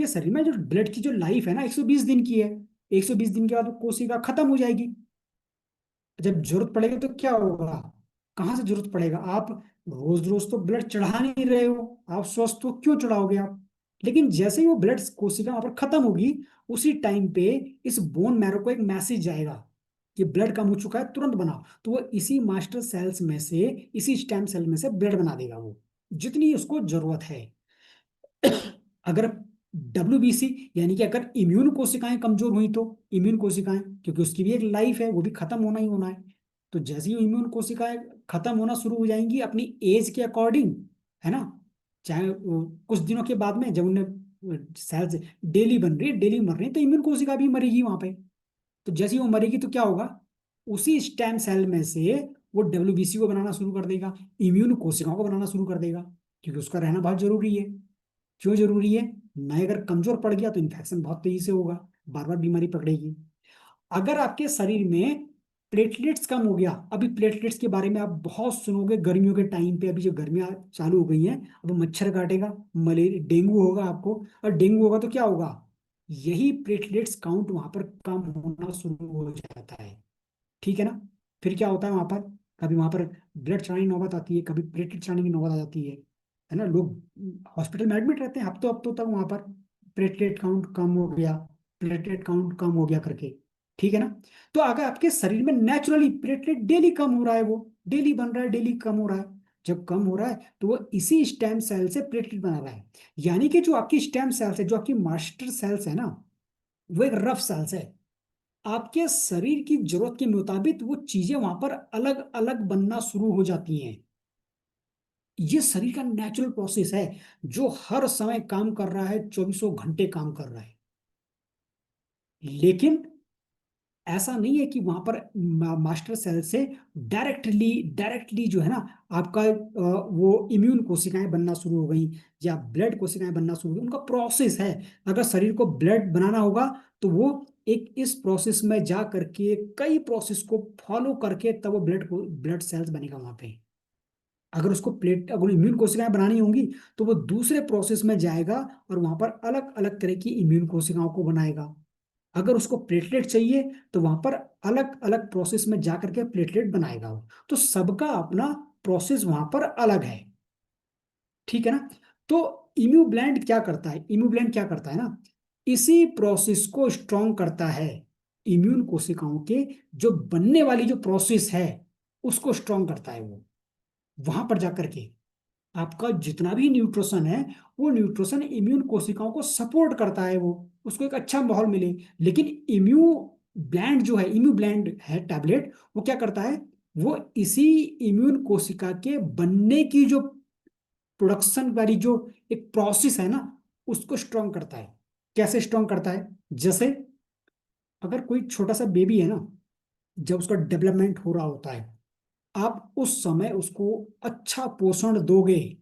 शरीर में जो ब्लड की जो लाइफ है ना 120 दिन की है। 120 दिन के बाद वो कोशिका खत्म हो जाएगी। जब जरूरत पड़ेगी तो क्या होगा? कहाँ से जरूरत पड़ेगा? आप रोज रोज तो ब्लड चढ़ा नहीं रहे हो, आप स्वस्थ हो, क्यों चढ़ाओगे आप? लेकिन जैसे ही वो ब्लड कोशिका वहां पर खत्म होगी, उसी टाइम पे इस बोन मैरो को एक मैसेज जाएगा कि ब्लड कम हो चुका है, तुरंत बनाओ। तो वो इसी मास्टर सेल्स में से, इसी स्टेम सेल में से ब्लड बना देगा वो, जितनी उसको जरूरत है। अगर डब्ल्यूबीसी यानी कि अगर इम्यून कोशिकाएं कमजोर हुई, तो इम्यून कोशिकाएं, क्योंकि उसकी भी एक लाइफ है, वो भी खत्म होना ही होना है। तो जैसे ही इम्यून कोशिकाएं खत्म होना शुरू हो जाएंगी अपनी एज के अकॉर्डिंग, है ना, चाहे कुछ दिनों के बाद में जब उन्हें सेल्स डेली बन रही है, डेली मर रही है, तो इम्यून कोशिका भी मरेगी वहां पे। तो जैसे ही वो मरेगी तो क्या होगा? उसी स्टेम सेल में से वो डब्ल्यूबीसी को बनाना शुरू कर देगा, इम्यून कोशिकाओं को बनाना शुरू कर देगा, क्योंकि उसका रहना बहुत जरूरी है। क्यों जरूरी है? मैं अगर कमजोर पड़ गया तो इन्फेक्शन बहुत तेजी से होगा, बार बार बीमारी पकड़ेगी। अगर आपके शरीर में प्लेटलेट्स कम हो गया, अभी प्लेटलेट्स के बारे में आप बहुत सुनोगे गर्मियों के टाइम पे, अभी जो गर्मियां चालू हो गई हैं, अब मच्छर काटेगा, मलेरिया डेंगू होगा आपको। और डेंगू होगा तो क्या होगा? यही प्लेटलेट्स काउंट वहां पर कम होना शुरू हो जाता है। ठीक है ना। फिर क्या होता है वहां पर, कभी वहां पर ब्लड चढ़ाने की नौबत आती है, कभी प्लेटलेट चढ़ाने की नौबत आ जाती है ना। लोग हॉस्पिटल में एडमिट रहते हैं हफ्तों हफ्तों तक वहां पर, प्लेटलेट काउंट कम हो गया, प्लेटलेट काउंट कम हो गया करके। ठीक है ना। तो अगर आपके शरीर में नेचुरली प्लेटलेट डेली कम हो रहा है, वो डेली बन रहा है, डेली कम हो रहा है, जब कम हो रहा है तो वो इसी स्टेम सेल से प्लेटलेट बना रहा है। यानी कि जो आपकी स्टेम सेल्स है, जो आपकी मास्टर सेल्स है ना, वो एक रफ सेल्स है। आपके शरीर की जरूरत के मुताबिक वो चीजें वहां पर अलग अलग बनना शुरू हो जाती हैं। ये शरीर का नेचुरल प्रोसेस है, जो हर समय काम कर रहा है, 24 घंटे काम कर रहा है। लेकिन ऐसा नहीं है कि वहां पर मास्टर सेल से डायरेक्टली डायरेक्टली जो है ना, आपका वो इम्यून कोशिकाएं बनना शुरू हो गई, या ब्लड कोशिकाएं बनना शुरू हो गई। उनका प्रोसेस है। अगर शरीर को ब्लड बनाना होगा तो वो एक इस प्रोसेस में जा करके कई प्रोसेस को फॉलो करके तब वो ब्लड सेल्स बनेगा वहां पे। अगर इम्यून कोशिकाएं बनानी होंगी तो वो दूसरे प्रोसेस में जाएगा और वहां पर अलग अलग तरह की इम्यून कोशिकाओं को बनाएगा। अगर उसको प्लेटलेट चाहिए तो वहां पर अलग अलग प्रोसेस में जाकर के प्लेटलेट बनाएगा वो। तो सबका अपना प्रोसेस वहां पर अलग है। ठीक है ना। तो इम्यूब्लेंट क्या करता है, इम्यूब्लेंट क्या करता है ना, इसी प्रोसेस को स्ट्रॉन्ग करता है। इम्यून कोशिकाओं के जो बनने वाली जो प्रोसेस है उसको स्ट्रॉन्ग करता है वो। वहां पर जाकर के आपका जितना भी न्यूट्रिशन है, वो न्यूट्रिशन इम्यून कोशिकाओं को सपोर्ट करता है, वो उसको एक अच्छा माहौल मिले। लेकिन ब्लैंड जो है, इम्यू ब्लैंड है टैबलेट, वो क्या करता है, वो इसी इम्यून कोशिका के बनने की जो प्रोडक्शन वाली जो एक प्रोसेस है ना, उसको स्ट्रॉन्ग करता है। कैसे स्ट्रॉन्ग करता है, जैसे अगर कोई छोटा सा बेबी है ना, जब उसका डेवलपमेंट हो रहा होता है, आप उस समय उसको अच्छा पोषण दोगे,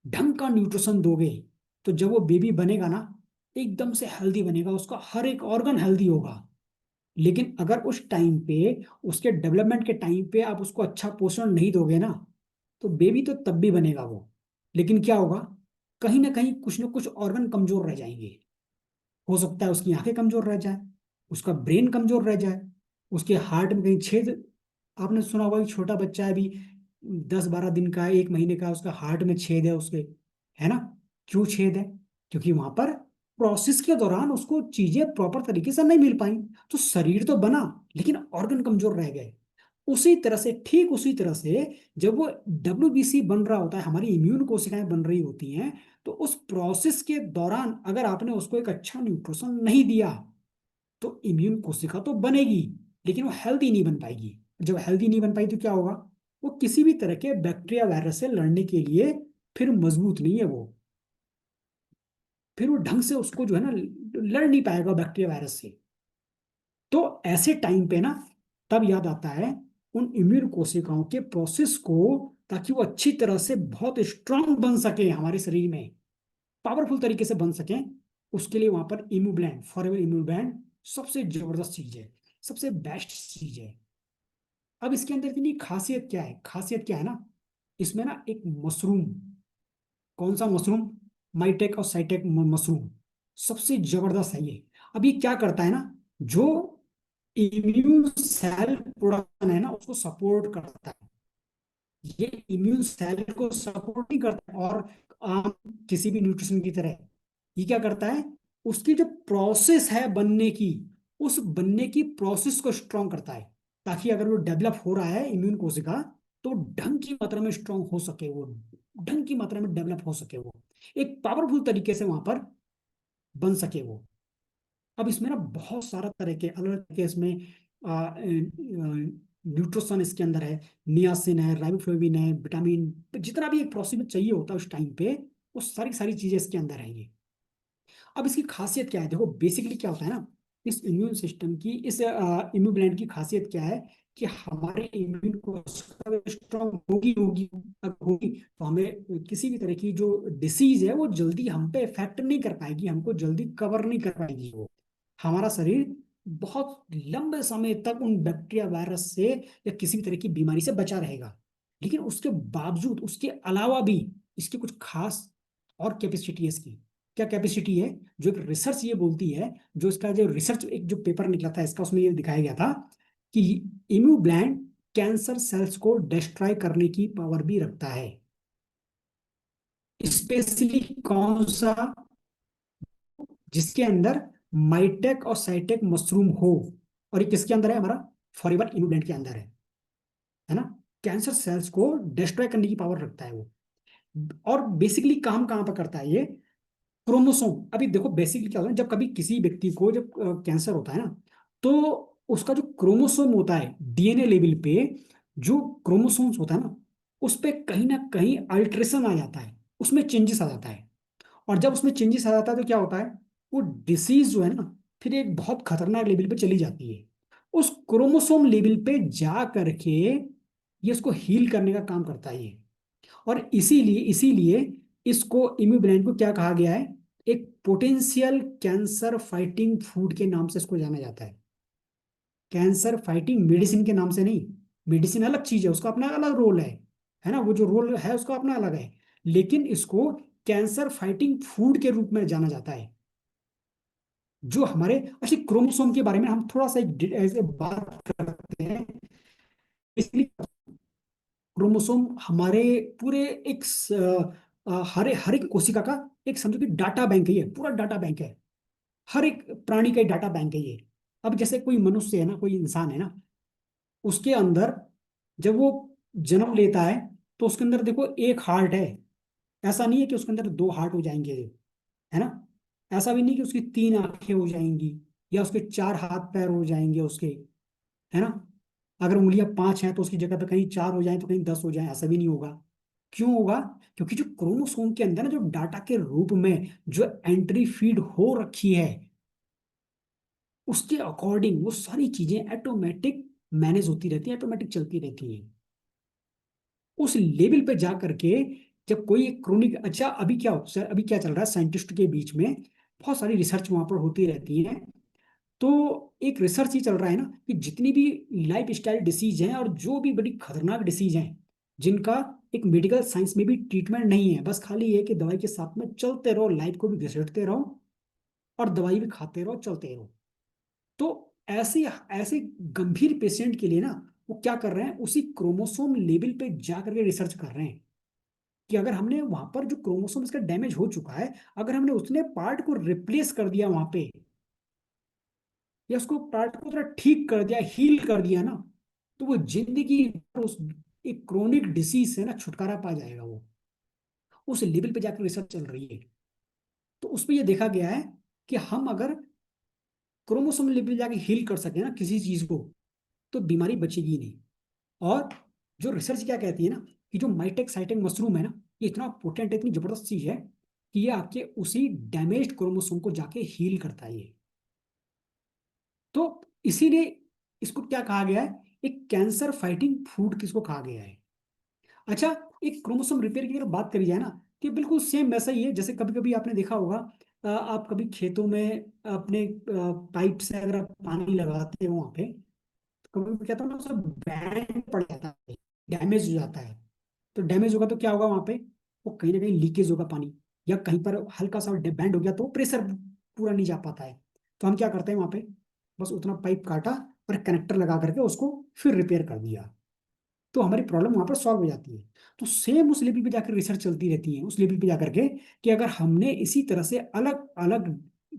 ढंग का न्यूट्रिशन दोगे, तो जब वो बेबी बनेगा ना, एकदम से हेल्दी बनेगा, उसका हर एक ऑर्गन हेल्दी होगा। लेकिन अगर उस टाइम पे, उसके डेवलपमेंट के टाइम पे आप उसको अच्छा पोषण नहीं दोगे ना, तो बेबी तो तब भी बनेगा वो, लेकिन क्या होगा, कहीं ना कुछ ऑर्गन कमजोर रह जाएंगे। हो सकता है उसकी आंखें कमजोर रह जाए, उसका ब्रेन कमजोर रह जाए, उसके हार्ट में कहीं छेद। आपने सुना होगा कि छोटा बच्चा है अभी, 10-12 दिन का है, 1 महीने का है, उसका हार्ट में छेद है उसके, है ना। क्यों छेद है, क्योंकि वहां पर प्रोसेस के दौरान उसको चीजें प्रॉपर तरीके से नहीं मिल पाई। तो शरीर तो बना, लेकिन ऑर्गन कमजोर रह गए। उसी तरह से, ठीक उसी तरह से, जब वो WBC बन रहा होता है, हमारी इम्यून कोशिकाएं बन रही होती हैं, तो उस प्रोसेस के दौरान अगर आपने उसको एक अच्छा न्यूट्रिशन नहीं दिया, तो इम्यून कोशिका तो बनेगी, लेकिन वो हेल्दी नहीं बन पाएगी। जब हेल्दी नहीं बन पाई तो क्या होगा, वो किसी भी तरह के बैक्टीरिया वायरस से लड़ने के लिए फिर मजबूत नहीं है वो। फिर वो ढंग से उसको जो है ना, लड़ नहीं पाएगा बैक्टीरिया वायरस से। तो ऐसे टाइम पे ना, तब याद आता है उन इम्यून कोशिकाओं के प्रोसेस को, ताकि वो अच्छी तरह से बहुत स्ट्रांग बन सके हमारे शरीर में, पावरफुल तरीके से बन सके। उसके लिए वहां पर इम्यूब्लैंड, फॉरएवर इम्यूब्लैंड सबसे जबरदस्त चीज है, सबसे बेस्ट चीज है। अब इसके अंदर इतनी खासियत क्या है, खासियत क्या है ना, इसमें ना एक मशरूम, कौन सा मशरूम, माइटेक और साइटेक मशरूम, सबसे जबरदस्त है ये। अब ये क्या करता है ना, जो इम्यून सेल प्रोडक्शन है ना, उसको सपोर्ट करता है। ये इम्यून सेल को सपोर्ट नहीं करता, और आम किसी भी न्यूट्रिशन की तरह ये क्या करता है, उसकी जो प्रोसेस है बनने की, उस बनने की प्रोसेस को स्ट्रॉन्ग करता है, ताकि अगर वो डेवलप हो रहा है इम्यून कोशिका, तो ढंग की मात्रा में स्ट्रॉन्ग हो सके वो, ढंग की मात्रा में डेवलप हो सके वो, एक पावरफुल तरीके से वहां पर बन सके वो। अब इसमें ना बहुत सारा तरह के अलग अलग के इसमें न्यूट्रिशन इसके अंदर है, नियासिन है, राइबोफ्लेविन है, विटामिन, जितना भी एक प्रोसीजर चाहिए होता है उस टाइम पे, वो सारी सारी चीजें इसके अंदर है ये। अब इसकी खासियत क्या है, देखो बेसिकली क्या होता है ना, इस इम्यून सिस्टम की, इस इम्यूब्लेंट की खासियत क्या है, कि हमारे इम्यून को स्ट्रॉन्ग होगी होगी, अगर होगी तो हमें किसी भी तरह की जो डिसीज है वो जल्दी हम पे इफेक्ट नहीं कर पाएगी, हमको जल्दी कवर नहीं कर पाएगी वो। हमारा शरीर बहुत लंबे समय तक उन बैक्टीरिया वायरस से या किसी भी तरह की बीमारी से बचा रहेगा। लेकिन उसके बावजूद, उसके अलावा भी इसकी कुछ खास और कैपेसिटी है इसकी। क्या कैपेसिटी है, जो एक रिसर्च ये बोलती है, जो इसका जो रिसर्च एक जो पेपर निकला था इसका, उसमें ये दिखाया गया था कि इम्यूब्लैंड कैंसर सेल्स को डिस्ट्रॉय करने की पावर भी रखता है। स्पेशली कौन सा? जिसके अंदर माइटेक और साइटेक मशरूम हो। और ये किसके अंदर है हमारा? फॉरीवर इम्यूब्लैंड के अंदर है ना। कैंसर सेल्स को डिस्ट्रॉय करने की पावर रखता है वो। और बेसिकली काम कहाँ पर करता है ये? क्रोमोसोम। अभी देखो बेसिकली क्या होता है, जब कभी किसी व्यक्ति को जब कैंसर होता है ना, तो उसका जो क्रोमोसोम होता है डीएनए लेवल पे, जो क्रोमोसोम्स होता है ना कहीं अल्ट्रेशन आ जाता है, उसमें चेंजेस आ जाता है। और जब उसमें चेंजेस आ जाता है तो क्या होता है? वो डिसीज जो है ना, फिर एक बहुत खतरनाक लेवल पे चली जाती है। उस क्रोमोसोम लेवल पे जा करके ये उसको हील करने का काम करता है ये। और इसीलिए इसीलिए इसको इम्यूब्लेंट को क्या कहा गया है? एक पोटेंशियल कैंसर फाइटिंग फूड के नाम से इसको जाना जाता है। कैंसर फाइटिंग मेडिसिन के नाम से नहीं। मेडिसिन अलग चीज है, उसका अपना अलग रोल है ना, वो जो रोल है उसका अपना अलग है। लेकिन इसको कैंसर फाइटिंग फूड के रूप में जाना जाता है। जो हमारे, अच्छा क्रोमोसोम के बारे में हम थोड़ा सा ऐसे बात करते हैं। इसलिए क्रोमोसोम हमारे पूरे एक हर एक कोशिका का एक समझो कि डाटा बैंक है, ये पूरा डाटा बैंक है। हर एक प्राणी का डाटा बैंक है ये। अब जैसे कोई मनुष्य है ना, कोई इंसान है ना, उसके अंदर जब वो जन्म लेता है तो उसके अंदर देखो एक हार्ट है। ऐसा नहीं है कि उसके अंदर दो हार्ट हो जाएंगे, है ना। ऐसा भी नहीं कि उसकी तीन आंखें हो जाएंगी या उसके चार हाथ पैर हो जाएंगे उसके, है ना। अगर उंगलियां पांच हैं तो उसकी जगह पे कहीं चार हो जाए तो कहीं 10 हो जाए, ऐसा भी नहीं होगा। क्यों होगा? क्योंकि जो क्रोमोसोम के अंदर ना जो डाटा के रूप में जो एंट्री फीड हो रखी है, उसके अकॉर्डिंग वो सारी चीजें ऑटोमेटिक मैनेज होती रहती है, ऑटोमेटिक चलती रहती हैं। उस लेवल पे जा करके जब कोई एक क्रोनिक, अच्छा अभी क्या सर, अभी क्या चल रहा है साइंटिस्ट के बीच में, बहुत सारी रिसर्च वहां पर होती रहती है। तो एक रिसर्च ही चल रहा है ना कि जितनी भी लाइफ स्टाइल डिसीज हैं और जो भी बड़ी खतरनाक डिसीज हैं, जिनका एक मेडिकल साइंस में भी ट्रीटमेंट नहीं है, बस खाली ये कि दवाई के साथ में चलते रहो, लाइफ को भी घसीटते रहो और दवाई भी खाते रहो, चलते रहो। तो ऐसे ऐसे गंभीर पेशेंट के लिए ना वो क्या कर रहे हैं, उसी क्रोमोसोम लेवल पे जा करके रिसर्च कर रहे हैं कि अगर हमने वहां पर जो क्रोमोसोम इसका डैमेज हो चुका है, अगर हमने उसने पार्ट को रिप्लेस कर दिया वहां पे, या उसको पार्ट को थोड़ा ठीक कर दिया, हील कर दिया ना, तो वो जिंदगी भर उस एक क्रोनिक डिसीज से ना छुटकारा पा जाएगा वो। उस लेवल पे जाकर रिसर्च चल रही है। तो उस पे ये देखा गया है कि हम अगर क्रोमोसोम लेवल जाके हील कर सके ना किसी चीज को, तो बीमारी बचेगी नहीं। और जो रिसर्च क्या कहती है ना, कि जो माइटेक साइटेक मशरूम है ना, ये इतना पोटेंट है, इतनी जबरदस्त चीज है कि ये आपके उसी डैमेज्ड क्रोमोसोम को जाके हील करता है ये। तो इसीलिए इसको क्या कहा गया है? एक कैंसर फाइटिंग फूड किसको कहा गया है। अच्छा, एक क्रोमोसोम रिपेयर की अगर बात करी जाए ना, कि बिल्कुल सेम वैसा ही है। जैसे कभी कभी आपने देखा होगा, आप कभी खेतों में अपने पाइप से अगर आप पानी लगाते हो वहां पे, तो कभी कभी क्या होता है ना, उसमें बैंड पड़ जाता है, डैमेज हो जाता है। तो डैमेज होगा तो क्या होगा वहां पे? वो कहीं ना कहीं लीकेज होगा पानी, या कहीं पर हल्का सा बैंड हो गया तो प्रेशर पूरा नहीं जा पाता है। तो हम क्या करते हैं वहां पे, बस उतना पाइप काटा और कनेक्टर लगा करके उसको फिर रिपेयर कर दिया, तो हमारी प्रॉब्लम वहां पर सॉल्व हो जाती है। तो सेम उस लेवल पे जाकर रिसर्च चलती रहती है, उस लेवल पे जाकर के, कि अगर हमने इसी तरह से अलग अलग,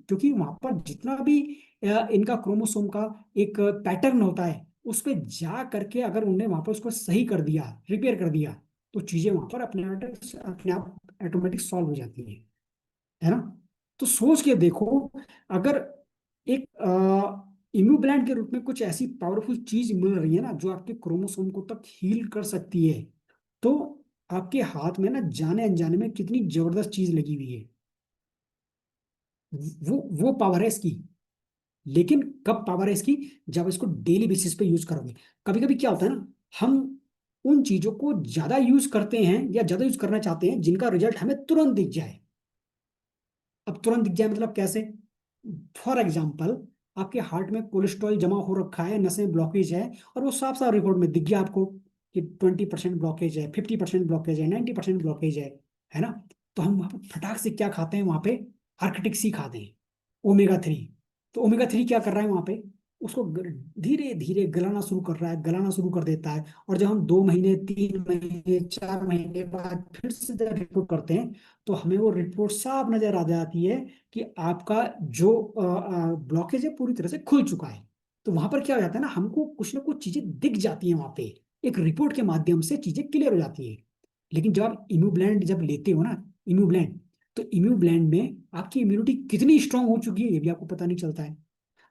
क्योंकि वहां पर जितना भी इनका क्रोमोसोम का एक पैटर्न होता है, उस पे जा करके अगर उनने वहां पर उसको सही कर दिया, रिपेयर कर दिया, तो चीजें वहां पर अपने आप ऑटोमेटिक सॉल्व हो जाती है ना। तो सोच के देखो, अगर एक इम्यूब्लेंट के रूप में कुछ ऐसी पावरफुल चीज मिल रही है ना, जो आपके क्रोमोसोम को तक हील कर सकती है, तो आपके हाथ में ना जाने अनजाने में कितनी जबरदस्त चीज लगी हुई है। वो पावर है इसकी। लेकिन कब पावर है इसकी? जब इसको डेली बेसिस पे यूज करोगे। कभी कभी क्या होता है ना, हम उन चीजों को ज्यादा यूज करते हैं या ज्यादा यूज करना चाहते हैं जिनका रिजल्ट हमें तुरंत दिख जाए। अब तुरंत दिख जाए मतलब कैसे? फॉर एग्जाम्पल, आपके हार्ट में कोलेस्ट्रॉल जमा हो रखा है, नसें ब्लॉकेज है, और वो साफ साफ रिपोर्ट में दिख गया आपको कि 20% ब्लॉकेज है, 50% ब्लॉकेज है, 90% ब्लॉकेज है ना। तो हम वहां पर फटाक से क्या खाते हैं वहां पे? आर्किटिक सी खाते हैं, ओमेगा 3। तो ओमेगा 3 क्या कर रहा है वहां पे, उसको धीरे धीरे गलाना शुरू कर रहा है, गलाना शुरू कर देता है। और जब हम 2 महीने, 3 महीने, 4 महीने बाद फिर से जब रिपोर्ट करते हैं, तो हमें वो रिपोर्ट साफ नजर आ जाती है कि आपका जो ब्लॉकेज है पूरी तरह से खुल चुका है। तो वहां पर क्या हो जाता है ना, हमको कुछ ना कुछ चीजें दिख जाती हैं वहां पे, एक रिपोर्ट के माध्यम से चीजें क्लियर हो जाती है। लेकिन जब आप इम्यूब्लेंड जब लेते हो ना, इम्यूब्लेंड, तो इम्यूब्लेंड में आपकी इम्यूनिटी कितनी स्ट्रांग हो चुकी है ये भी आपको पता नहीं चलता है।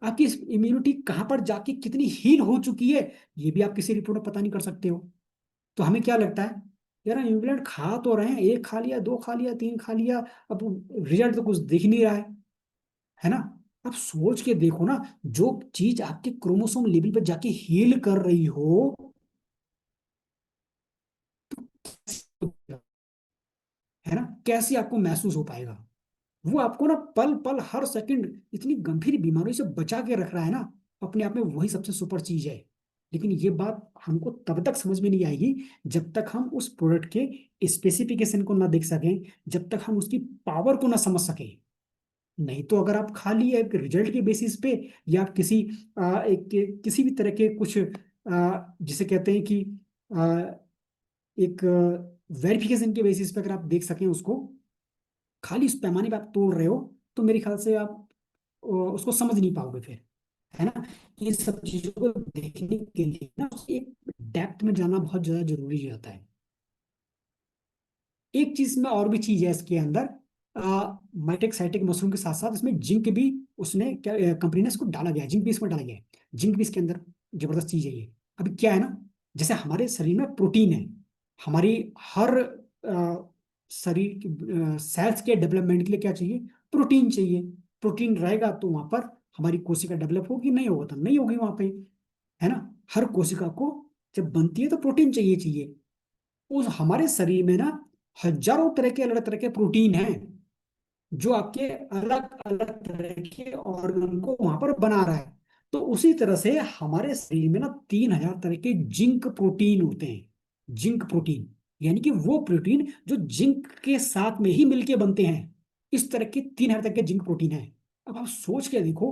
आपकी इम्यूनिटी कहाँ पर जाके कितनी हील हो चुकी है ये भी आप किसी रिपोर्ट में पता नहीं कर सकते हो। तो हमें क्या लगता है, यार इम्यूब्लेंट खा तो रहे हैं, एक खा लिया, दो खा लिया, तीन खा लिया, अब रिजल्ट तो कुछ दिख नहीं रहा है ना। आप सोच के देखो ना, जो चीज आपके क्रोमोसोम लेवल पर जाके हील कर रही हो, है ना, कैसे आपको महसूस हो पाएगा। वो आपको ना पल पल हर सेकंड इतनी गंभीर बीमारियों से बचा के रख रहा है ना, अपने आप में वही सबसे सुपर चीज है। लेकिन ये बात हमको तब तक समझ में नहीं आएगी जब तक हम उस प्रोडक्ट के स्पेसिफिकेशन को ना देख सकें, जब तक हम उसकी पावर को ना समझ सकें। नहीं तो अगर आप खाली एक रिजल्ट के बेसिस पे, या किसी किसी भी तरह के कुछ जिसे कहते हैं कि आ, एक वेरिफिकेशन के बेसिस पे अगर आप देख सकें उसको, खाली उस पैमाने पे आप तोड़ रहे हो, तो मेरे ख्याल से आप उसको समझ नहीं पाओगे फिर, है ना। इन सब चीजों को देखने के लिए ना एक डेप्थ में जाना बहुत ज्यादा जरूरी हो जाता है। एक चीज में और भी चीज है इसके अंदर, माइटेक साइटेक मशरूम के साथ साथ इसमें जिंक भी, उसने क्या कंपनी ने इसको डाला गया है, जिंक भी इसमें डाला गया है। जिंक भी इसके अंदर जबरदस्त चीज है ये। अभी क्या है ना, जैसे हमारे शरीर में प्रोटीन है, हमारी हर शरीर सेल्स के डेवलपमेंट के लिए क्या चाहिए, प्रोटीन चाहिए। प्रोटीन रहेगा तो वहां पर हमारी कोशिका डेवलप होगी, नहीं होगा तो नहीं होगी वहां पे, है ना। हर कोशिका को जब बनती है तो प्रोटीन चाहिए चाहिए। उस हमारे शरीर में ना हजारों तरह के अलग तरह के प्रोटीन हैं, जो आपके अलग अलग तरह के ऑर्गन को वहां पर बना रहा है। तो उसी तरह से हमारे शरीर में ना 3,000 तरह के जिंक प्रोटीन होते हैं। जिंक प्रोटीन यानी कि वो प्रोटीन जो जिंक के साथ में ही मिलके बनते हैं। इस तरह के 3,000 तरह के जिंक प्रोटीन हैं। अब आप सोच के देखो,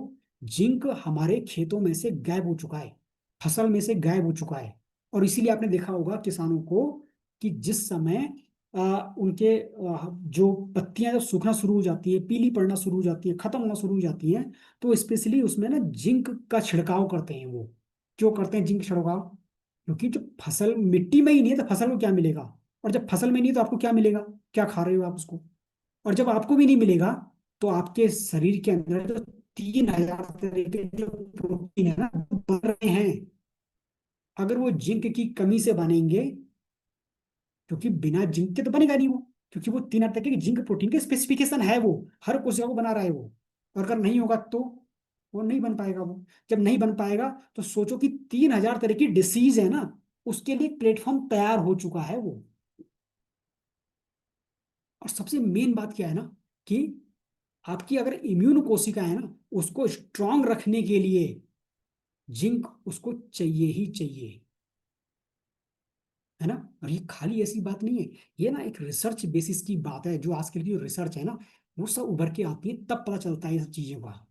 जिंक हमारे खेतों में से गायब हो चुका है, फसल में से गायब हो चुका है। और इसीलिए आपने देखा होगा किसानों को कि जिस समय उनके जो पत्तियां जब सूखना शुरू हो जाती है, पीली पड़ना शुरू हो जाती है, खत्म होना शुरू हो जाती हैं, तो स्पेशली उसमें ना जिंक का छिड़काव करते हैं वो। क्यों करते हैं जिंक छिड़काव, क्योंकि जब फसल मिट्टी में ही नहीं है तो फसल को क्या मिलेगा, और जब फसल में नहीं है तो आपको क्या मिलेगा, क्या खा रहे हो आप उसको। और जब आपको भी नहीं मिलेगा, तो आपके शरीर के अंदर जो 3,000 तरह के जो प्रोटीन है ना वो बन रहे हैं, अगर वो जिंक की कमी से बनेंगे, क्योंकि बिना जिंक के तो बनेगा नहीं वो, क्योंकि वो 3 तरह के जिंक प्रोटीन के स्पेसिफिकेशन है, वो हर कोशिका को बना रहा है वो। और अगर नहीं होगा तो वो नहीं बन पाएगा वो। जब नहीं बन पाएगा तो सोचो कि 3,000 तरह की डिसीज है ना, उसके लिए प्लेटफॉर्म तैयार हो चुका है वो। और सबसे मेन बात क्या है ना, कि आपकी अगर इम्यून कोशिका है ना, उसको स्ट्रांग रखने के लिए जिंक उसको चाहिए ही चाहिए, है ना। और ये खाली ऐसी बात नहीं है, ये ना एक रिसर्च बेसिस की बात है। जो आजकल की रिसर्च है ना, वो सब उभर के आती है, तब पता चलता है ये सब चीजों का।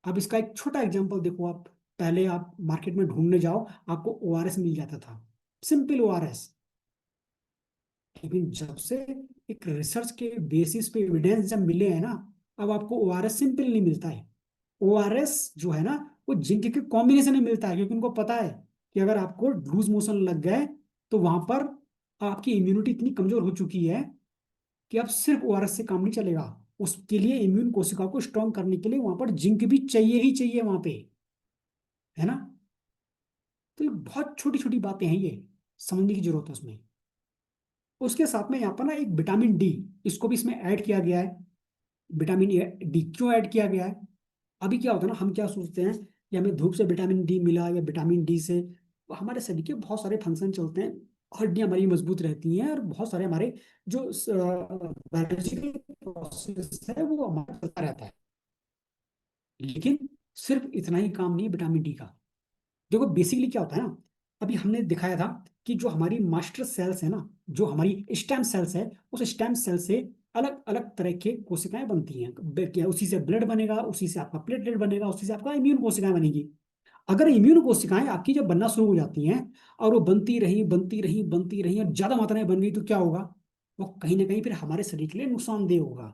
अब इसका एक छोटा एग्जांपल देखो आप, पहले आप मार्केट में ढूंढने जाओ, आपको ओआरएस मिल जाता था, सिंपल ओआरएस। लेकिन जब से एक रिसर्च के बेसिस पे एविडेंस जब मिले हैं ना, अब आपको ओआरएस सिंपल नहीं मिलता है। ओआरएस जो है ना, वो जिंक के कॉम्बिनेशन में मिलता है, क्योंकि उनको पता है कि अगर आपको लूज मोशन लग गए तो वहां पर आपकी इम्यूनिटी इतनी कमजोर हो चुकी है कि अब सिर्फ ओआरएस से काम नहीं चलेगा। उसके लिए इम्यून कोशिका को स्ट्रॉन्ग करने के लिए वहां पर जिंक भी चाहिए ही चाहिए वहां पे, है ना। तो ये बहुत छोटी छोटी बातें हैं, ये समझने की जरूरत है उसमें। उसके साथ में यहाँ पर ना एक विटामिन डी, इसको भी इसमें ऐड किया गया है। विटामिन डी क्यों ऐड किया गया है, अभी क्या होता है ना, हम क्या सोचते हैं कि हमें धूप से विटामिन डी मिला, या विटामिन डी से हमारे शरीर के बहुत सारे फंक्शन चलते हैं, हड्डियां हमारी मजबूत रहती हैं, और बहुत सारे हमारे जो बायोलॉजिकल प्रोसेस है वो हमारा चलता रहता है। लेकिन सिर्फ इतना ही काम नहीं है विटामिन डी का। देखो बेसिकली क्या होता है ना, अभी हमने दिखाया था कि जो हमारी मास्टर सेल्स है ना, जो हमारी स्टेम सेल्स है, उस स्टेम सेल से अलग अलग तरह के कोशिकाएं बनती हैं। उसी से ब्लड बनेगा, उसी से आपका प्लेटलेट बनेगा, उसी से आपका इम्यून कोशिकाएं बनेगी। अगर इम्यून कोशिकाएं आपकी जब बनना शुरू हो जाती हैं, और वो बनती रही बनती रही बनती रही और ज्यादा मात्रा में बन गई, तो क्या होगा? वो कहीं ना कहीं फिर हमारे शरीर के लिए नुकसानदेह होगा।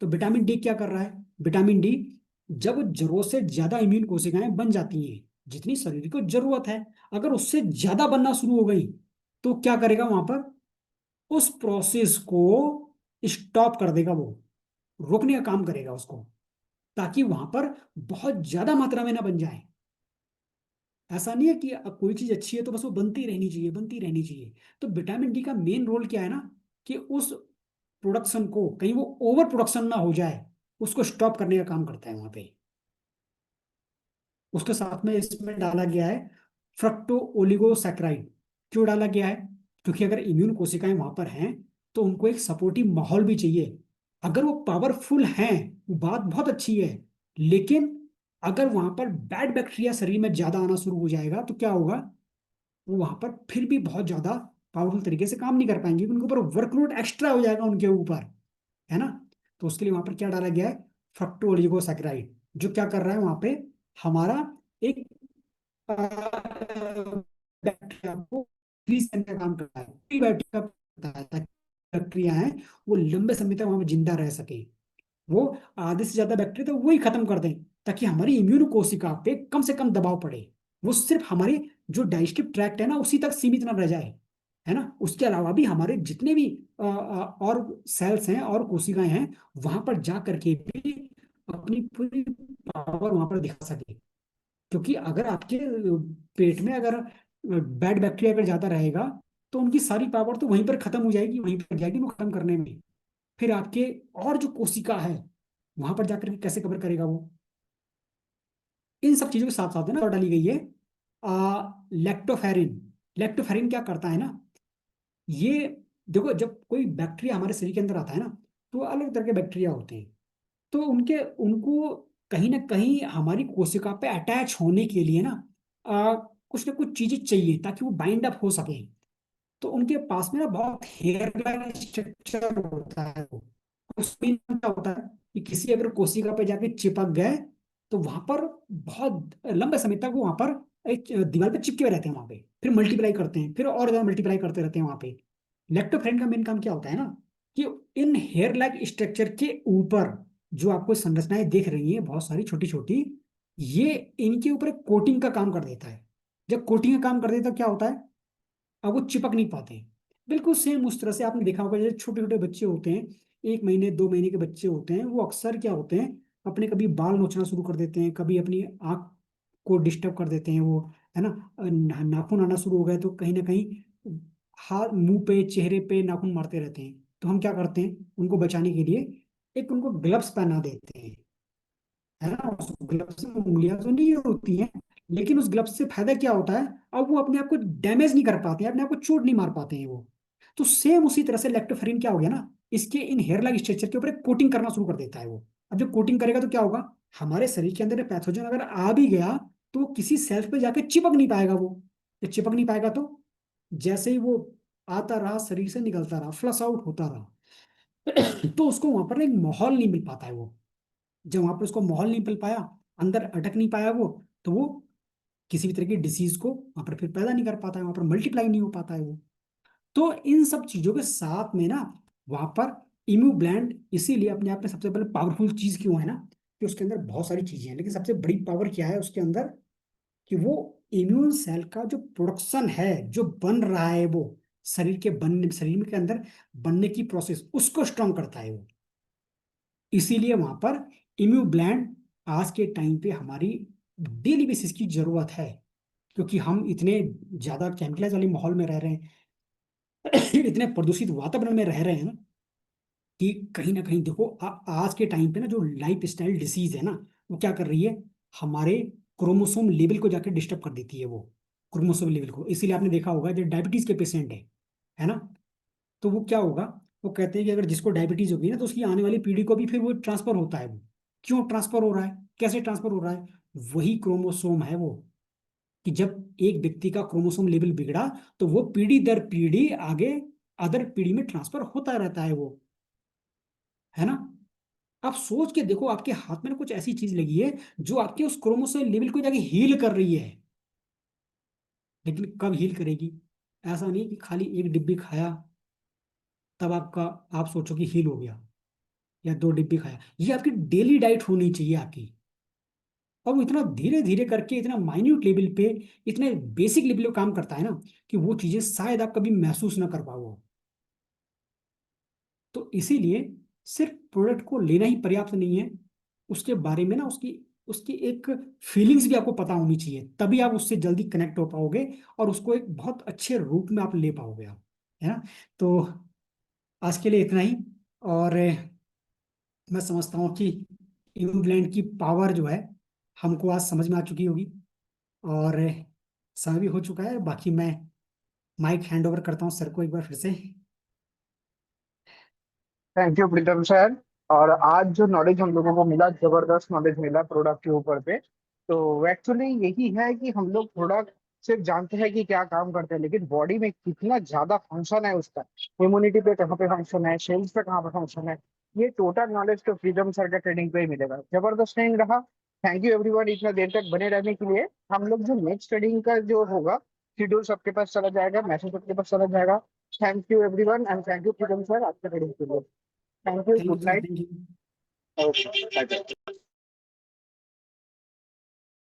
तो विटामिन डी क्या कर रहा है? विटामिन डी, जब जरूरत से ज्यादा इम्यून कोशिकाएं बन जाती हैं, जितनी शरीर को जरूरत है, अगर उससे ज्यादा बनना शुरू हो गई, तो क्या करेगा वहां पर? उस प्रोसेस को स्टॉप कर देगा वो, रोकने का काम करेगा उसको, ताकि वहां पर बहुत ज्यादा मात्रा में ना बन जाए। ऐसा नहीं है कि अब कोई चीज अच्छी है तो बस वो बनती रहनी चाहिए, बनती रहनी चाहिए। तो विटामिन डी का मेन रोल क्या है ना, कि उस प्रोडक्शन को, कहीं वो ओवर प्रोडक्शन ना हो जाए, उसको स्टॉप करने का काम करता है वहां पे। उसके साथ में इसमें डाला गया है फ्रक्टो ओलिगोसैकेराइड। क्यों डाला गया है? क्योंकि अगर इम्यून कोशिकाएं वहां पर हैं, तो उनको एक सपोर्टिव माहौल भी चाहिए। अगर वो पावरफुल हैं, वो बात बहुत अच्छी है, लेकिन अगर वहां पर बैड बैक्टीरिया शरीर में ज्यादा आना शुरू हो जाएगा, तो क्या होगा? वो वहां पर फिर भी बहुत ज्यादा पावरफुल तरीके से काम नहीं कर पाएंगे, उनके ऊपर वर्कलोड एक्स्ट्रा हो जाएगा उनके ऊपर, है ना? तो उसके लिए वहां पर क्या डाला गया है? फ्रक्टो ओलिगोसैकेराइड, जो क्या कर रहा है वहां पे? हमारा एक बैक्टीरिया को फ्रीज करने का काम करता है, प्रीबायोटिक का करता है, ताकि बैक्टीरिया है वो लंबे समय तक वहां पर जिंदा रह सके। वो आधे से ज्यादा बैक्टीरिया तो वो ही खत्म कर दें, ताकि हमारी इम्यून कोशिका पे कम से कम दबाव पड़े। वो सिर्फ हमारी जो डाइजेस्टिव ट्रैक्ट है ना, उसी तक सीमित ना रह जाए, है ना? उसके अलावा भी हमारे जितने भी और सेल्स हैं और कोशिकाएं हैं, वहां पर जा करके भी अपनी पूरी पावर वहां पर दिखा सके। क्योंकि अगर आपके पेट में अगर बैड बैक्टीरिया अगर ज्यादा रहेगा, तो उनकी सारी पावर तो वहीं पर खत्म हो जाएगी, वहीं पर जाएगी वो खत्म करने में। फिर आपके और जो कोशिका है, वहां पर जाकर के कैसे कवर करेगा वो? इन सब चीजों के साथ साथ है ना, और डाली गई है लेक्टोफेरिन। लेक्टोफेरिन क्या करता है ना, ये देखो, जब कोई बैक्टीरिया हमारे शरीर के अंदर आता है ना, तो अलग तरह के बैक्टीरिया होते हैं। तो उनके उनको कहीं ना कहीं हमारी कोशिका पे अटैच होने के लिए ना, कुछ ना कुछ चीजें चाहिए, ताकि वो बाइंड अप हो सके। तो उनके पास में ना बहुत हेयर लाइक स्ट्रक्चर होता है वो। उसमें क्या होता है कि किसी अगर कोशिका पे जाके चिपक गए, तो वहां पर बहुत लंबे समय तक वो वहां पर एक दीवार पे चिपके हुए रहते हैं वहां पे, फिर मल्टीप्लाई करते हैं, फिर और ज्यादा मल्टीप्लाई करते रहते हैं वहां पे। लेक्टोफेरेन का मेन काम क्या होता है ना, कि इन हेयर लाइक स्ट्रक्चर के ऊपर जो आपको संरचनाएं दिख रही हैं बहुत सारी छोटी छोटी, ये इनके ऊपर एक कोटिंग का काम कर देता है। जब कोटिंग का काम कर देता है, क्या होता है? अब वो चिपक नहीं पाते। बिल्कुल सेम उस तरह से आपने देखा होगा, जैसे छोटे छोटे बच्चे होते हैं, 1 महीने 2 महीने के बच्चे होते हैं, वो अक्सर क्या होते हैं, अपने कभी बाल नोचना शुरू कर देते हैं, कभी अपनी आंख को डिस्टर्ब कर देते हैं वो, है ना? नाखून आना शुरू हो गए तो कहीं ना कहीं हाथ मुंह पे चेहरे पे नाखून मारते रहते हैं। तो हम क्या करते हैं उनको बचाने के लिए? एक उनको ग्लव्स पहना देते हैं, है ना? उस ग्लव्स में उंगलियां तो नहीं होती हैं, लेकिन उस ग्लव्स से फायदा क्या होता है? अब वो अपने आप को डैमेज नहीं कर पाते हैं, अपने आप को चोट नहीं मार पाते हैं वो। तो सेम उसी तरह से लेक्टोफेरिन क्या हो गया ना, इसके इन हेयर लाइक स्ट्रक्चर के ऊपर एक कोटिंग करना शुरू कर देता है वो। अब जब कोटिंग करेगा तो क्या होगा? हमारे शरीर के अंदर पैथोजन अगर आ भी गया, तो वो किसी सेल्स पे जाके चिपक नहीं पाएगा वो। जब चिपक नहीं पाएगा, तो जैसे ही वो आता रहा शरीर से, निकलता रहा, फ्लश आउट होता रहा, तो उसको वहां पर एक माहौल नहीं मिल पाता है वो। जब वहां पर उसको माहौल नहीं मिल पाया, अंदर अटक नहीं पाया वो, तो वो किसी भी तरह की डिसीज को वहां पर फिर पैदा नहीं कर पाता है, वहां पर मल्टीप्लाई नहीं हो पाता है वो। तो इन सब चीजों के साथ में ना, वहां पर इम्यू ब्लैंड इसीलिए अपने आप में सबसे पहले पावरफुल चीज क्यों है ना, कि उसके अंदर बहुत सारी चीजें हैं, लेकिन सबसे बड़ी पावर क्या है उसके अंदर? कि वो इम्यून सेल का जो प्रोडक्शन है, जो बन रहा है वो, शरीर के अंदर बनने की प्रोसेस, उसको स्ट्रांग करता है वो। इसीलिए वहां पर इम्यू ब्लैंड आज के टाइम पे हमारी डेली बेसिस की जरूरत है। क्योंकि हम इतने ज्यादा केमिकलाइज वाले माहौल में रह रहे हैं, इतने प्रदूषित वातावरण में रह रहे हैं ना, कि कहीं ना कहीं देखो, आज के टाइम पे ना जो लाइफ स्टाइल डिसीज है ना, वो क्या कर रही है? हमारे क्रोमोसोम लेवल को जाकर डिस्टर्ब कर देती है वो, क्रोमोसोम लेवल को। इसीलिए आपने देखा होगा जो डायबिटीज के पेशेंट है ना, तो वो क्या होगा? वो कहते हैं कि अगर जिसको डायबिटीज होगी ना, तो उसकी आने वाली पीढ़ी को भी फिर वो ट्रांसफर होता है वो। क्यों ट्रांसफर हो रहा है? कैसे ट्रांसफर हो रहा है? वही क्रोमोसोम है वो, कि जब एक व्यक्ति का क्रोमोसोम लेवल बिगड़ा, तो वो पीढ़ी दर पीढ़ी आगे अदर पीढ़ी में ट्रांसफर होता रहता है वो। है ना। आप सोच के देखो, आपके हाथ में ना कुछ ऐसी चीज लगी है जो आपके उस क्रोमोसोम लेवल को जाके हील कर रही है। लेकिन कब हील करेगी? ऐसा नहीं कि खाली एक डिब्बी खाया तब आपका, आप सोचो कि हील हो गया, या 2 डिब्बी खाया। ये आपकी डेली डाइट होनी चाहिए आपकी। और वो इतना धीरे धीरे करके, इतना माइन्यूट लेवल पे, इतने बेसिक लेवल पे काम करता है ना, कि वो चीजें शायद आप कभी महसूस ना कर पाओ। तो इसीलिए सिर्फ प्रोडक्ट को लेना ही पर्याप्त नहीं है, उसके बारे में ना, उसकी उसकी एक फीलिंग्स भी आपको पता होनी चाहिए, तभी आप उससे जल्दी कनेक्ट हो पाओगे और उसको एक बहुत अच्छे रूप में आप ले पाओगे आप, है ना। तो आज के लिए इतना ही। और मैं समझता हूँ कि इंग्लैंड की पावर जो है हमको आज समझ में आ चुकी होगी। और समय भी हो चुका है, बाकी मैं माइक हैंड ओवर करता हूँ सर को एक बार फिर से। Thank you Pritam sir. और आज जो नॉलेज हम लोगों को मिला, जबरदस्त नॉलेज मिला प्रोडक्ट के ऊपर पे। तो एक्चुअली यही है कि हम लोग प्रोडक्ट सिर्फ जानते हैं कि क्या काम करते हैं, लेकिन बॉडी में कितना ज्यादा फंक्शन है उसका, इम्यूनिटी पे कहाँ पे फंक्शन है, सेल्स पे कहाँ पे फंक्शन है, ये टोटल नॉलेज तो प्रीतम सर के ट्रेनिंग पे ही मिलेगा। जबरदस्त ट्रेनिंग रहा। थैंक यू एवरीवन इतना देर तक बने रहने के लिए। हम लोग जो नेक्स्ट ट्रेनिंग का जो होगा, शेड्यूल सबके पास चला जाएगा, मैसेज सबके पास चला जाएगा। Thank you everyone and thank you Pritam sir आपके ट्रेनिंग के लिए। Thank you. Thank you Good sir, night. Thank you. Okay. Bye.